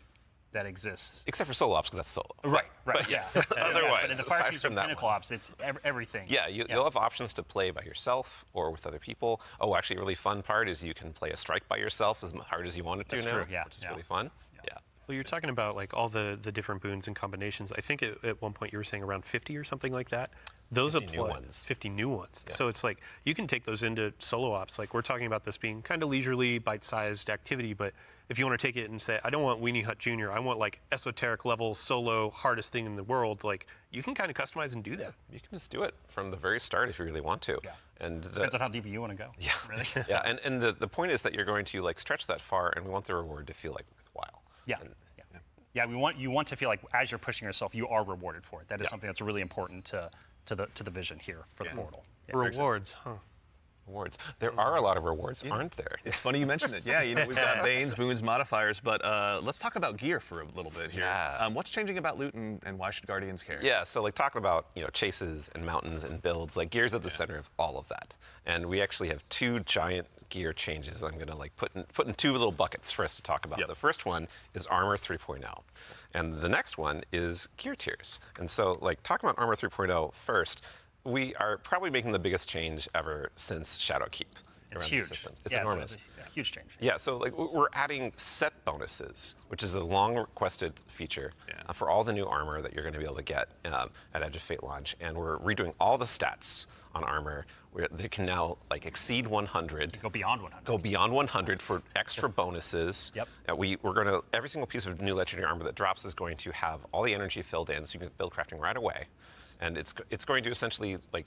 that exists. Except for solo ops, because that's solo. Right. But yes, otherwise, but in the fire aside teams from and that pinnacle one. ops, it's everything. Yeah, you'll have options to play by yourself or with other people. Oh, actually, a really fun part is you can play a strike by yourself as hard as you want it to That's now, true, yeah, which is really fun. Yeah. Well, you're talking about like all the different boons and combinations. I think at one point you were saying around 50 or something like that. Those 50 apply new ones. 50 new ones. Yeah. So it's like you can take those into solo ops. Like we're talking about this being kind of leisurely, bite-sized activity, but if you want to take it and say, I don't want Weenie Hut Jr., I want like esoteric level solo hardest thing in the world, like you can kind of customize and do that. You can just do it from the very start if you really want to. Yeah. And Depends on how deep you want to go. Yeah. Really. Yeah, and the point is that you're going to like stretch that far, and we want the reward to feel like worthwhile. Yeah. Yeah, you want to feel like as you're pushing yourself, you are rewarded for it. That is something that's really important to the vision here for the portal. Yeah. Rewards, huh? Rewards. There are a lot of rewards, aren't there? It's funny you mentioned it. Yeah, we've got Banes, boons, modifiers, but let's talk about gear for a little bit here. Yeah. What's changing about loot, and why should Guardians care? Yeah, so like talking about chases and mountains and builds, like gear's at the center of all of that. And we actually have 2 giant gear changes I'm gonna like put in 2 little buckets for us to talk about. Yep. The first one is Armor 3.0. And the next one is gear tiers. And so like talking about Armor 3.0 first, we are probably making the biggest change ever since Shadowkeep. It's around huge. the system. It's yeah, enormous. It's a huge change. Yeah, so like we're adding set bonuses, which is a long requested feature for all the new armor that you're going to be able to get at Edge of Fate launch, and we're redoing all the stats on armor. Where they can now like exceed 100. Go beyond 100. Go beyond 100 for extra bonuses. Yep. We're going to every single piece of new legendary armor that drops is going to have all the energy filled in, so you can build crafting right away, and it's going to essentially like.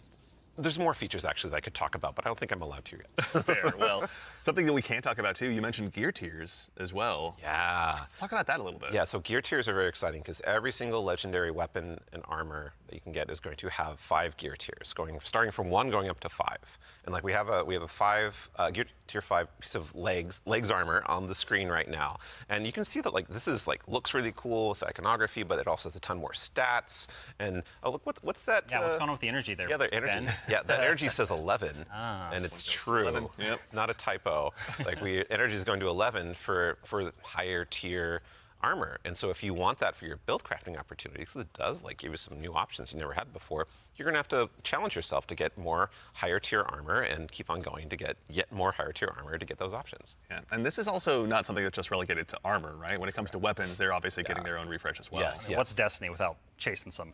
There's more features actually that I could talk about, but I don't think I'm allowed to yet. Fair. Well, something that we can talk about too, you mentioned gear tiers as well. Yeah. Let's talk about that a little bit. Yeah, so gear tiers are very exciting because every single legendary weapon and armor that you can get is going to have 5 gear tiers, starting from 1 going up to 5. And like we have a 5 gear tier 5 piece of legs armor on the screen right now. And you can see that like this is like looks really cool with iconography, but it also has a ton more stats. And oh look, what's that? Yeah, what's going on with the energy there? Yeah, the energy. Ben? Yeah, that energy says 11, and it's true. 11. Yep. It's not a typo. Like energy is going to 11 for higher tier armor, and so if you want that for your build crafting opportunities, it does like give you some new options you never had before. You're gonna have to challenge yourself to get more higher tier armor and keep on going to get yet more higher tier armor to get those options. Yeah, and this is also not something that's just relegated to armor, right? When it comes to weapons, they're obviously getting their own refresh as well. Yes. What's Destiny without chasing some?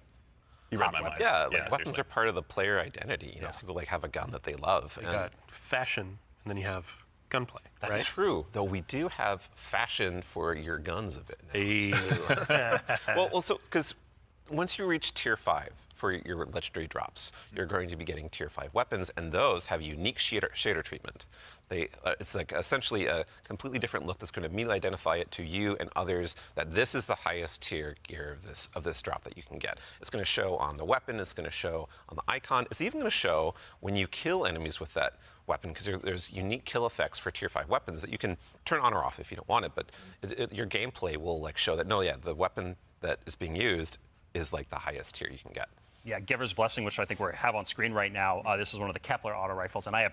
You read my mind. Yeah, like weapons seriously. are part of the player identity. You know, some people like have a gun that they love. You got fashion, and then you have gunplay. That's right? true, though we do have fashion for your guns a bit now. Hey. Well, so because once you reach tier 5 for your legendary drops, you're going to be getting tier 5 weapons, and those have unique shader treatment. It's like essentially a completely different look that's going to immediately identify it to you and others that this is the highest tier gear of this drop that you can get. It's going to show on the weapon, it's going to show on the icon, it's even going to show when you kill enemies with that weapon, because there's unique kill effects for tier 5 weapons that you can turn on or off if you don't want it, but your gameplay will like show that, no, yeah, the weapon that is being used is like the highest tier you can get. Yeah, Giver's Blessing, which I think we have on screen right now. This is one of the Kepler auto rifles, and I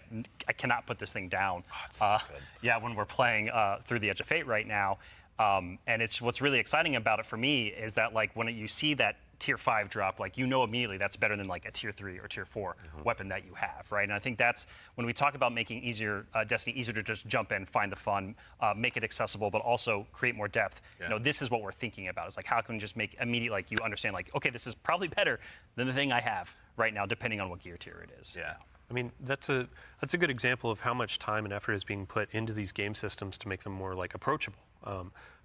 cannot put this thing down. Oh, it's so good. Yeah, when we're playing through the Edge of Fate right now, and it's what's really exciting about it for me is that like when you see that tier 5 drop, like you know immediately that's better than like a tier 3 or tier 4 weapon that you have, right? And I think that's when we talk about making Destiny easier to just jump in, find the fun, make it accessible, but also create more depth. Yeah. You know, this is what we're thinking about. It's like how can we just make immediate, like you understand, like okay, this is probably better than the thing I have right now, depending on what gear tier it is. Yeah. I mean, that's a good example of how much time and effort is being put into these game systems to make them more like approachable.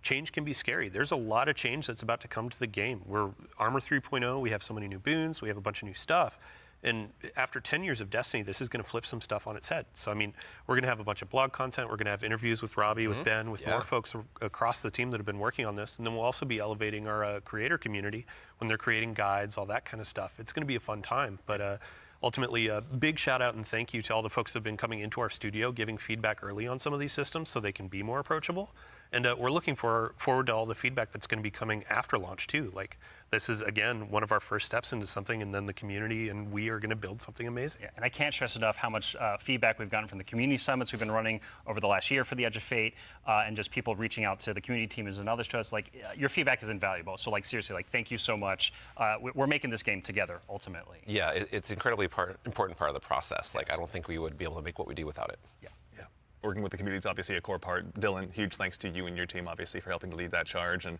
Change can be scary. There's a lot of change that's about to come to the game. We're Armor 3.0, we have so many new boons, we have a bunch of new stuff. And after 10 years of Destiny, this is going to flip some stuff on its head. So, I mean, we're going to have a bunch of blog content. We're going to have interviews with Robbie, with Ben, with more folks across the team that have been working on this. And then we'll also be elevating our creator community when they're creating guides, all that kind of stuff. It's going to be a fun time. But ultimately, a big shout out and thank you to all the folks that have been coming into our studio, giving feedback early on some of these systems so they can be more approachable. And we're looking forward to all the feedback that's going to be coming after launch too. Like this is again one of our first steps into something, and then the community and we are going to build something amazing. Yeah, and I can't stress enough how much feedback we've gotten from the community summits we've been running over the last year for the Edge of Fate, and just people reaching out to the community teams and others to us. Like your feedback is invaluable. So like seriously, like thank you so much. We're making this game together ultimately. Yeah, it's incredibly important part of the process. Like I don't think we would be able to make what we do without it. Yeah. Working with the community is obviously a core part. Dylan, huge thanks to you and your team, obviously, for helping to lead that charge. And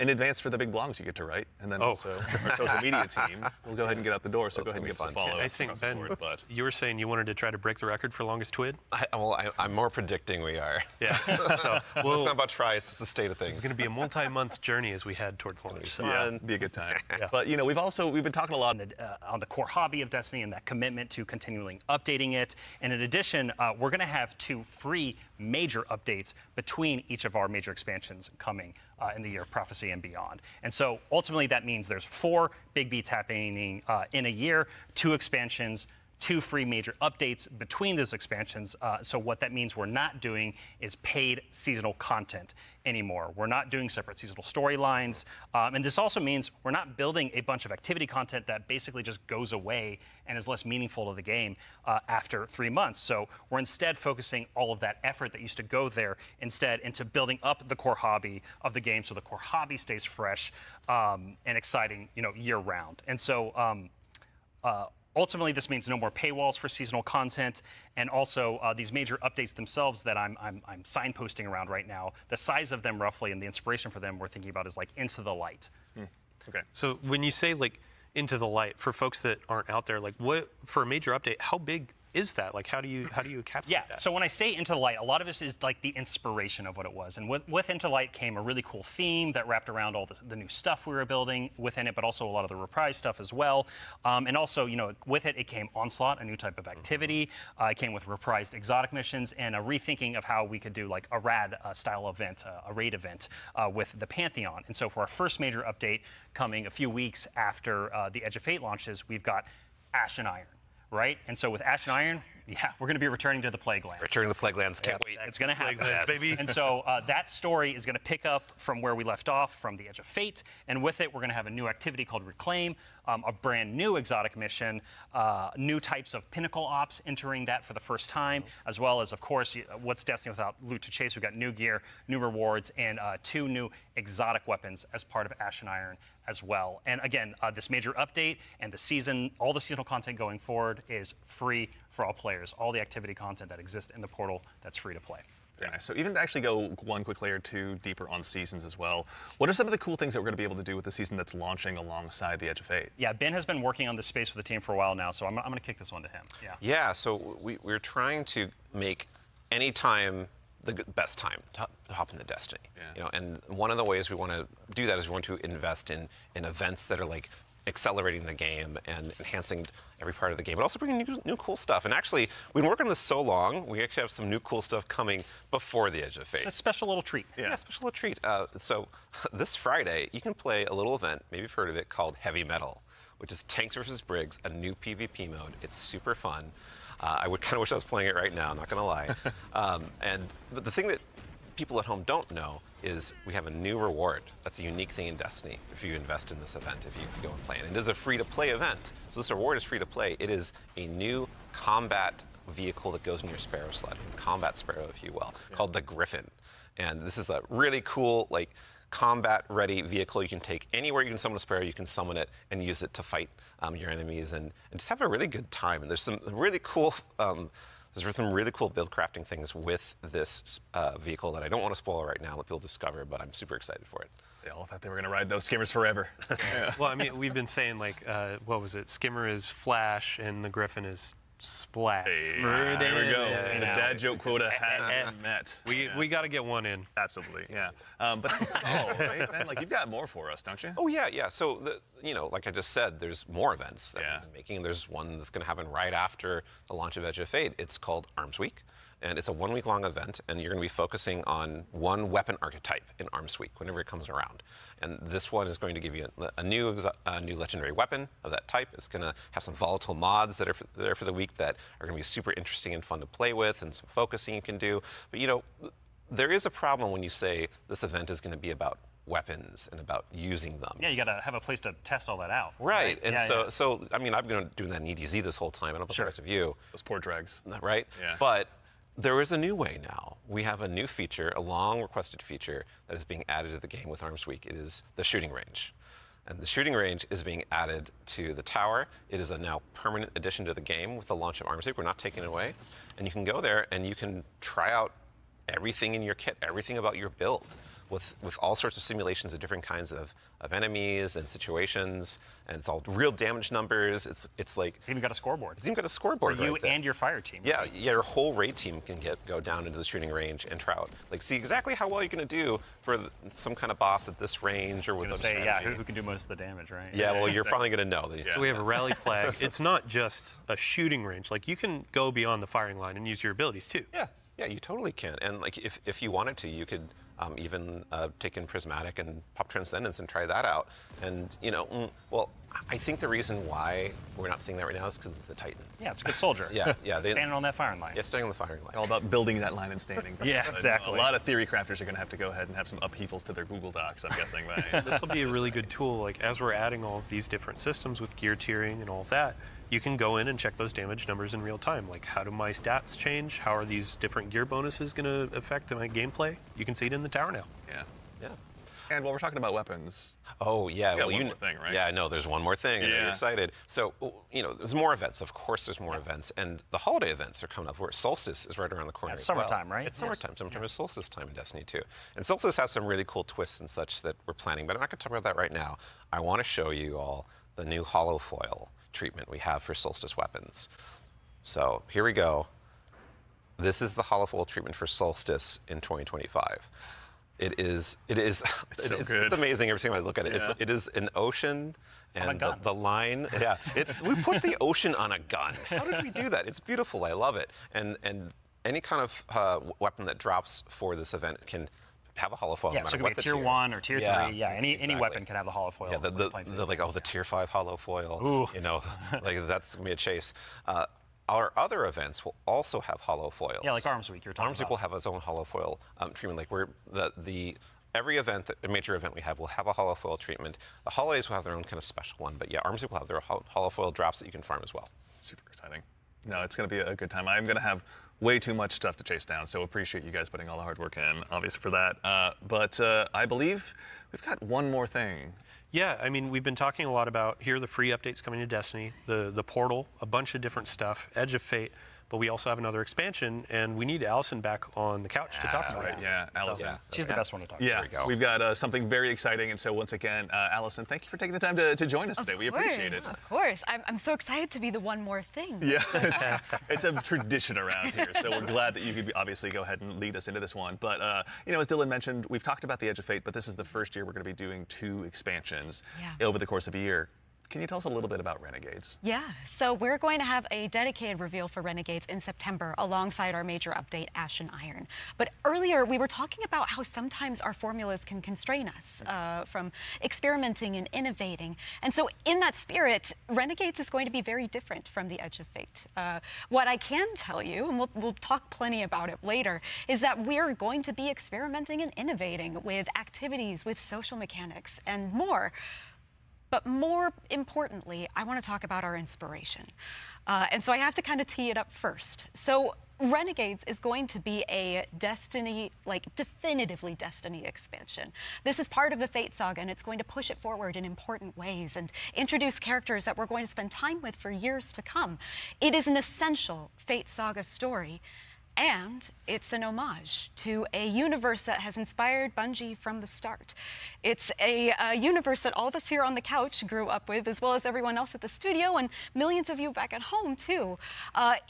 in advance for the big blogs you get to write. And then also our social media team will go ahead and get out the door. So go ahead and give us a follow. I think, Ben, but you were saying you wanted to try to break the record for longest twid? I'm more predicting we are. Yeah. So it's not about try, it's the state of things. It's going to be a multi-month journey as we head towards launch. So. Yeah, it'd be a good time. But, you know, we've been talking a lot on the core hobby of Destiny and that commitment to continually updating it. And in addition, we're going to have 2 free major updates between each of our major expansions coming in the Year of Prophecy and beyond. And so ultimately that means there's 4 big beats happening in a year, 2 expansions, 2 free major updates between those expansions. So what that means we're not doing is paid seasonal content anymore. We're not doing separate seasonal storylines. And this also means we're not building a bunch of activity content that basically just goes away and is less meaningful to the game after 3 months. So we're instead focusing all of that effort that used to go there instead into building up the core hobby of the game so the core hobby stays fresh and exciting, you know, year round. And so ultimately, this means no more paywalls for seasonal content, and also these major updates themselves that I'm signposting around right now. The size of them, roughly, and the inspiration for them, we're thinking about is like Into the Light. Okay. So when you say like Into the Light, for folks that aren't out there, like what for a major update, how big is that? Like how do you encapsulate that? So when I say Into the Light, a lot of this is like the inspiration of what it was. And with Into the Light came a really cool theme that wrapped around all the new stuff we were building within it, but also a lot of the reprise stuff as well. And also, you know, with it came Onslaught, a new type of activity. It came with reprised exotic missions and a rethinking of how we could do like a rad style event, a raid event with the Pantheon. And so for our first major update coming a few weeks after the Edge of Fate launches, we've got Ash and Iron. Right? And so with Ash and Iron, yeah, we're going to be returning to the Plague Lands. Returning to the Plague Lands, can't wait. It's going to happen. Plague Lands, baby. And so that story is going to pick up from where we left off from the Edge of Fate. And with it, we're going to have a new activity called Reclaim, a brand new exotic mission, new types of pinnacle ops entering that for the first time, as well as, of course, what's Destiny without loot to chase? We've got new gear, new rewards, and 2 new exotic weapons as part of Ash and Iron as well. And again, this major update and all the seasonal content going forward is free for all players. All the activity content that exists in the portal, that's free to play. Very nice. So even to actually go one quick layer deeper on seasons as well, what are some of the cool things that we're going to be able to do with the season that's launching alongside the Edge of Fate? Yeah, Ben has been working on this space for the team for a while now, so I'm going to kick this one to him. Yeah, so we're trying to make any time best time to hop into Destiny. Yeah. You know, and one of the ways we want to do that is we want to invest in events that are like accelerating the game and enhancing every part of the game, but also bringing new cool stuff. And actually, we've been working on this so long, we actually have some new cool stuff coming before the Edge of Fate. It's a special little treat. Yeah, special little treat. So this Friday, you can play a little event, maybe you've heard of it, called Heavy Metal, which is Tanks vs. Briggs, a new PvP mode. It's super fun. I would kind of wish I was playing it right now, not gonna lie. But the thing that people at home don't know is we have a new reward. That's a unique thing in Destiny if you invest in this event, if you go and play. And it is a free-to-play event. So this reward is free to play. It is a new combat vehicle that goes in your Sparrow sled, a combat Sparrow, if you will, called the Griffin. And this is a really cool, like, combat-ready vehicle you can take anywhere you can summon a Sparrow. You can summon it and use it to fight your enemies and just have a really good time. And there's some really cool there's some really cool build crafting things with this vehicle that I don't want to spoil right now, let people discover, but I'm super excited for it. They all thought they were going to ride those skimmers forever. Yeah. Well, I mean, we've been saying, like, what was it? Skimmer is Flash and the Griffin is Splash. Hey, there we go. The dad joke quota has been met. We got to get one in. Absolutely, yeah. But that's all, right? Man, like, you've got more for us, don't you? Oh, yeah. So, like I just said, there's more events that we've been making. There's one that's going to happen right after the launch of Edge of Fate. It's called Arms Week. And it's a 1 week long event, and you're going to be focusing on one weapon archetype in Arms Week whenever it comes around. And this one is going to give you a new legendary weapon of that type. It's going to have some volatile mods that are for the week that are going to be super interesting and fun to play with, and some focusing you can do. But there is a problem when you say this event is going to be about weapons and about using them. Yeah, you got to have a place to test all that out. Right. And so I mean, I've been doing that in EDZ this whole time. I don't know about the rest of you. Those poor dregs. Right? Yeah. But there is a new way now. We have a new feature, a long requested feature that is being added to the game with Arms Week. It is the shooting range. And the shooting range is being added to the tower. It is a now permanent addition to the game with the launch of Arms Week. We're not taking it away. And you can go there and you can try out everything in your kit, everything about your build, with all sorts of simulations of different kinds of enemies and situations, and it's all real damage numbers. It's like it's even got a scoreboard. It's even got a scoreboard for you right there. And your fire team. Yeah, your whole raid team can go down into the shooting range and try out, like, see exactly how well you're going to do for some kind of boss at this range or with this strategy. Who can do most of the damage, right? Yeah, well, you're finally going to know. So we have a rally flag. It's not just a shooting range. Like, you can go beyond the firing line and use your abilities too. Yeah, you totally can. And like, if you wanted to, you could even take in Prismatic and pop Transcendence and try that out. And well, I think the reason why we're not seeing that right now is because it's a Titan. Yeah, it's a good soldier. Yeah. Standing on that firing line. Yeah, standing on the firing line. All about building that line and standing. Yeah, exactly. A lot of theory crafters are going to have to go ahead and have some upheavals to their Google Docs, I'm guessing. This will be a really good tool. Like, as we're adding all of these different systems with gear tiering and all of that, you can go in and check those damage numbers in real time. Like, how do my stats change? How are these different gear bonuses going to affect my gameplay? You can see it in the tower now. Yeah. Yeah. And while we're talking about weapons. Oh, yeah. Well, one more thing, right? Yeah, I know. There's one more thing. I know you're excited. So, there's more events. Of course, there's more events. And the holiday events are coming up. Where Solstice is right around the corner. It's as summertime, well. right? It's summertime. Summertime is Solstice time in Destiny 2. And Solstice has some really cool twists and such that we're planning, but I'm not going to talk about that right now. I want to show you all the new holofoil treatment we have for Solstice weapons. So here we go. This is the holofoil treatment for Solstice in 2025. It is so good. It's amazing every time I look at it. Yeah. It is an ocean and gun. the line. Yeah, we put the ocean on a gun. How did we do that? It's beautiful. I love it. And any kind of weapon that drops for this event can have a holofoil. Yeah, so it could be a tier 1 or tier 3. Yeah, any weapon can have a holofoil. Yeah, the tier 5 holofoil. Ooh. Like, that's gonna be a chase. Our other events will also have holofoils. Yeah, like Arms Week you're talking Arms Week will have its own holofoil treatment. Like, every event, a major event we have, will have a holofoil treatment. The holidays will have their own kind of special one, but yeah, Arms Week will have their holofoil drops that you can farm as well. Super exciting. No, it's going to be a good time. I'm going to have way too much stuff to chase down, so appreciate you guys putting all the hard work in, obviously, for that. But I believe we've got one more thing. Yeah, I mean, we've been talking a lot about, here are the free updates coming to Destiny, the portal, a bunch of different stuff, Edge of Fate. but we also have another expansion, and we need Allison back on the couch to talk about it. Right, yeah, Allison. She's the best one to talk Yeah, about. we've got something very exciting, and so once again, Allison, thank you for taking the time to join us today. We appreciate it. Of course. I'm so excited to be the one more thing. Yeah, it's a tradition around here, so we're glad that you could obviously go ahead and lead us into this one. But, you know, as Dylan mentioned, we've talked about the Edge of Fate, but this is the first year we're going to be doing 2 expansions over the course of a year. Can you tell us a little bit about Renegades? Yeah, so we're going to have a dedicated reveal for Renegades in September alongside our major update, Ashen Iron. But earlier we were talking about how sometimes our formulas can constrain us from experimenting and innovating. And so in that spirit, Renegades is going to be very different from the Edge of Fate. What I can tell you, and we'll talk plenty about it later, is that we're going to be experimenting and innovating with activities, with social mechanics, and more. But more importantly, I want to talk about our inspiration. And so I have to kind of tee it up first. So Renegades is going to be a Destiny, like definitively Destiny expansion. This is part of the Fate saga, and it's going to push it forward in important ways and introduce characters that we're going to spend time with for years to come. It is an essential Fate saga story. And it's an homage to a universe that has inspired Bungie from the start. It's a universe that all of us here on the couch grew up with, as well as everyone else at the studio and millions of you back at home too.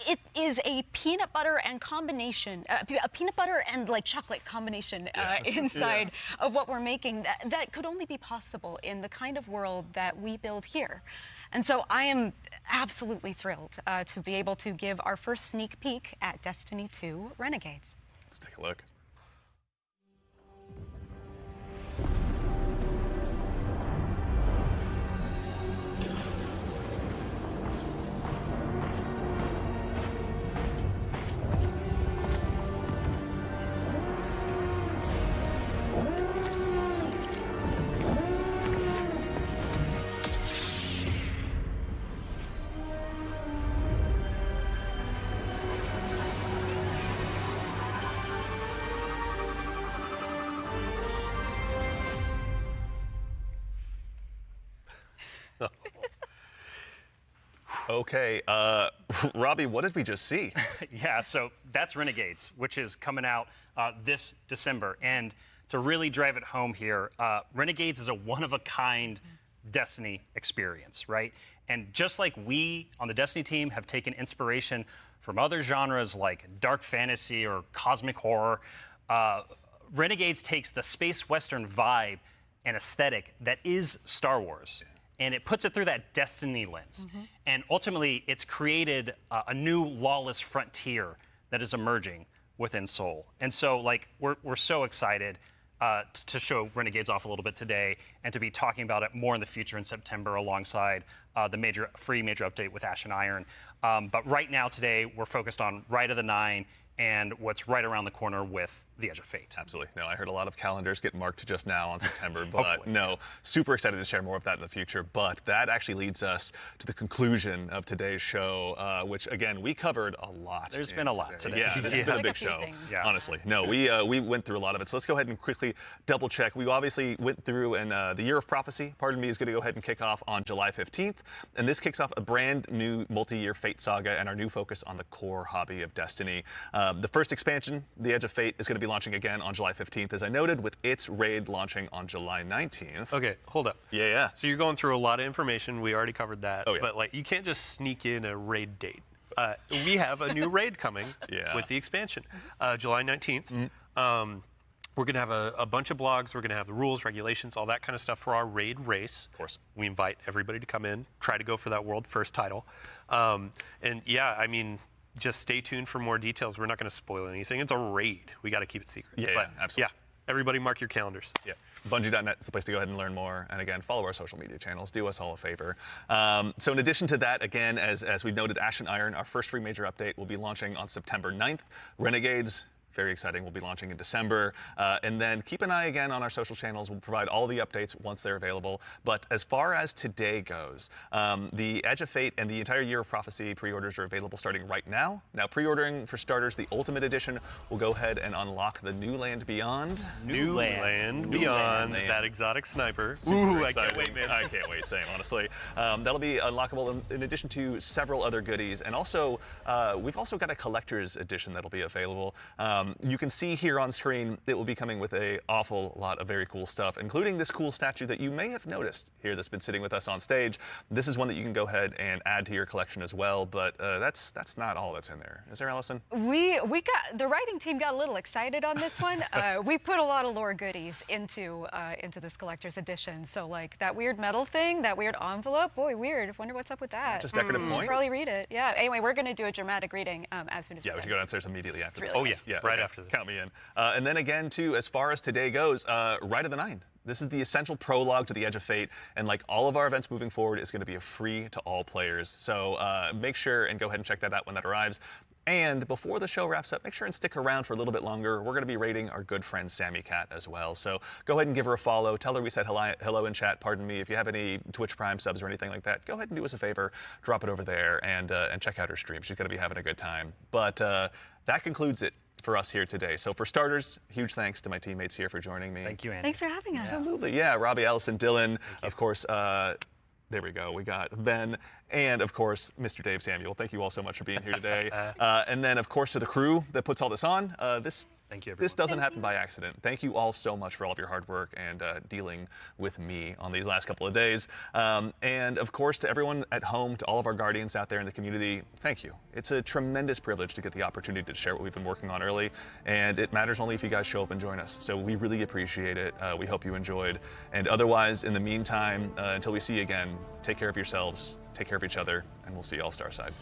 It is a peanut butter and combination, a peanut butter and like chocolate combination inside of what we're making that could only be possible in the kind of world that we build here. And so I am absolutely thrilled to be able to give our first sneak peek at Destiny 2 Renegades. Let's take a look. Okay, Robbie, what did we just see? Yeah, so that's Renegades, which is coming out this December. And to really drive it home here, Renegades is a one-of-a-kind Destiny experience, right? And just like we on the Destiny team have taken inspiration from other genres like dark fantasy or cosmic horror, Renegades takes the space western vibe and aesthetic that is Star Wars, and it puts it through that Destiny lens. And ultimately, it's created a new lawless frontier that is emerging within Seoul. And so, like, we're so excited to show Renegades off a little bit today and to be talking about it more in the future in September alongside the free major update with Ashen Iron. But right now, today, we're focused on Rite of the Nine and what's right around the corner with the Edge of Fate. Absolutely. No, I heard a lot of calendars get marked just now on September, but no, super excited to share more of that in the future. But that actually leads us to the conclusion of today's show, which again, we covered a lot. There's been a lot today. Yeah, this has been a big show, honestly. No, we went through a lot of it. So let's go ahead and quickly double check. We obviously went through, and the Year of Prophecy, pardon me, is going to go ahead and kick off on July 15th. And this kicks off a brand new multi-year Fate saga and our new focus on the core hobby of Destiny. The first expansion, The Edge of Fate, is going to be launching again on July 15th, as I noted, with its raid launching on July 19th. Okay, hold up. Yeah. So you're going through a lot of information. We already covered that. Oh, yeah. But like, you can't just sneak in a raid date. We have a new raid coming with the expansion, July 19th. We're going to have a bunch of blogs. We're going to have the rules, regulations, all that kind of stuff for our raid race. Of course. We invite everybody to come in, try to go for that world first title. And yeah, I mean, just stay tuned for more details. We're not going to spoil anything. It's a raid. We got to keep it secret. Yeah, absolutely. Yeah, everybody mark your calendars. Yeah. Bungie.net is the place to go ahead and learn more. And again, follow our social media channels. Do us all a favor. So in addition to that, again, as we noted, Ashen Iron, our first free major update, will be launching on September 9th. Renegades, Very exciting. We'll be launching in December. And then keep an eye again on our social channels. We'll provide all the updates once they're available. But as far as today goes, the Edge of Fate and the entire Year of Prophecy pre-orders are available starting right now. Now, pre-ordering for starters, the Ultimate Edition will go ahead and unlock the New Land Beyond. New Land Beyond, that exotic sniper. Super Ooh, I exciting. can't wait, man. I can't wait, same, honestly. That'll be unlockable in addition to several other goodies. And also, we've also got a collector's edition that'll be available. You can see here on screen, it will be coming with an awful lot of very cool stuff, including this cool statue that you may have noticed here that's been sitting with us on stage. This is one that you can go ahead and add to your collection as well, but that's not all that's in there. Is there, Allison? We got, the writing team got a little excited on this one. We put a lot of lore goodies into this collector's edition. So like that weird metal thing, that weird envelope, boy, weird. Wonder what's up with that. Just decorative You points? should probably read it. Yeah. Anyway, we're going to do a dramatic reading as soon as Yeah, we should go downstairs immediately after this. really Oh, yeah. Yeah, Right okay. after this. Count me in. And then again, too, as far as today goes, Rite of the Nine. This is the essential prologue to the Edge of Fate, and like all of our events moving forward, it's going to be a free to all players. So make sure and go ahead and check that out when that arrives. And before the show wraps up, make sure and stick around for a little bit longer. We're going to be rating our good friend Sammy Cat as well. So go ahead and give her a follow. Tell her we said hello in chat. Pardon me. If you have any Twitch Prime subs or anything like that, go ahead and do us a favor. Drop it over there and check out her stream. She's going to be having a good time. But that concludes it for us here today. So for starters, huge thanks to my teammates here for joining me. Thank you, Andy. Thanks for having us. Absolutely, yeah. Robbie, Allison, Dylan, of course. There we go. We got Ben and, of course, Mr. Dave Samuel. Thank you all so much for being here today. And then, of course, to the crew that puts all this on. Thank you, This everyone. doesn't happen by accident. Thank you all so much for all of your hard work and dealing with me on these last couple of days. And, of course, to everyone at home, to all of our guardians out there in the community, thank you. It's a tremendous privilege to get the opportunity to share what we've been working on early, and it matters only if you guys show up and join us. So we really appreciate it. We hope you enjoyed. And otherwise, in the meantime, until we see you again, take care of yourselves, take care of each other, and we'll see you all Starside.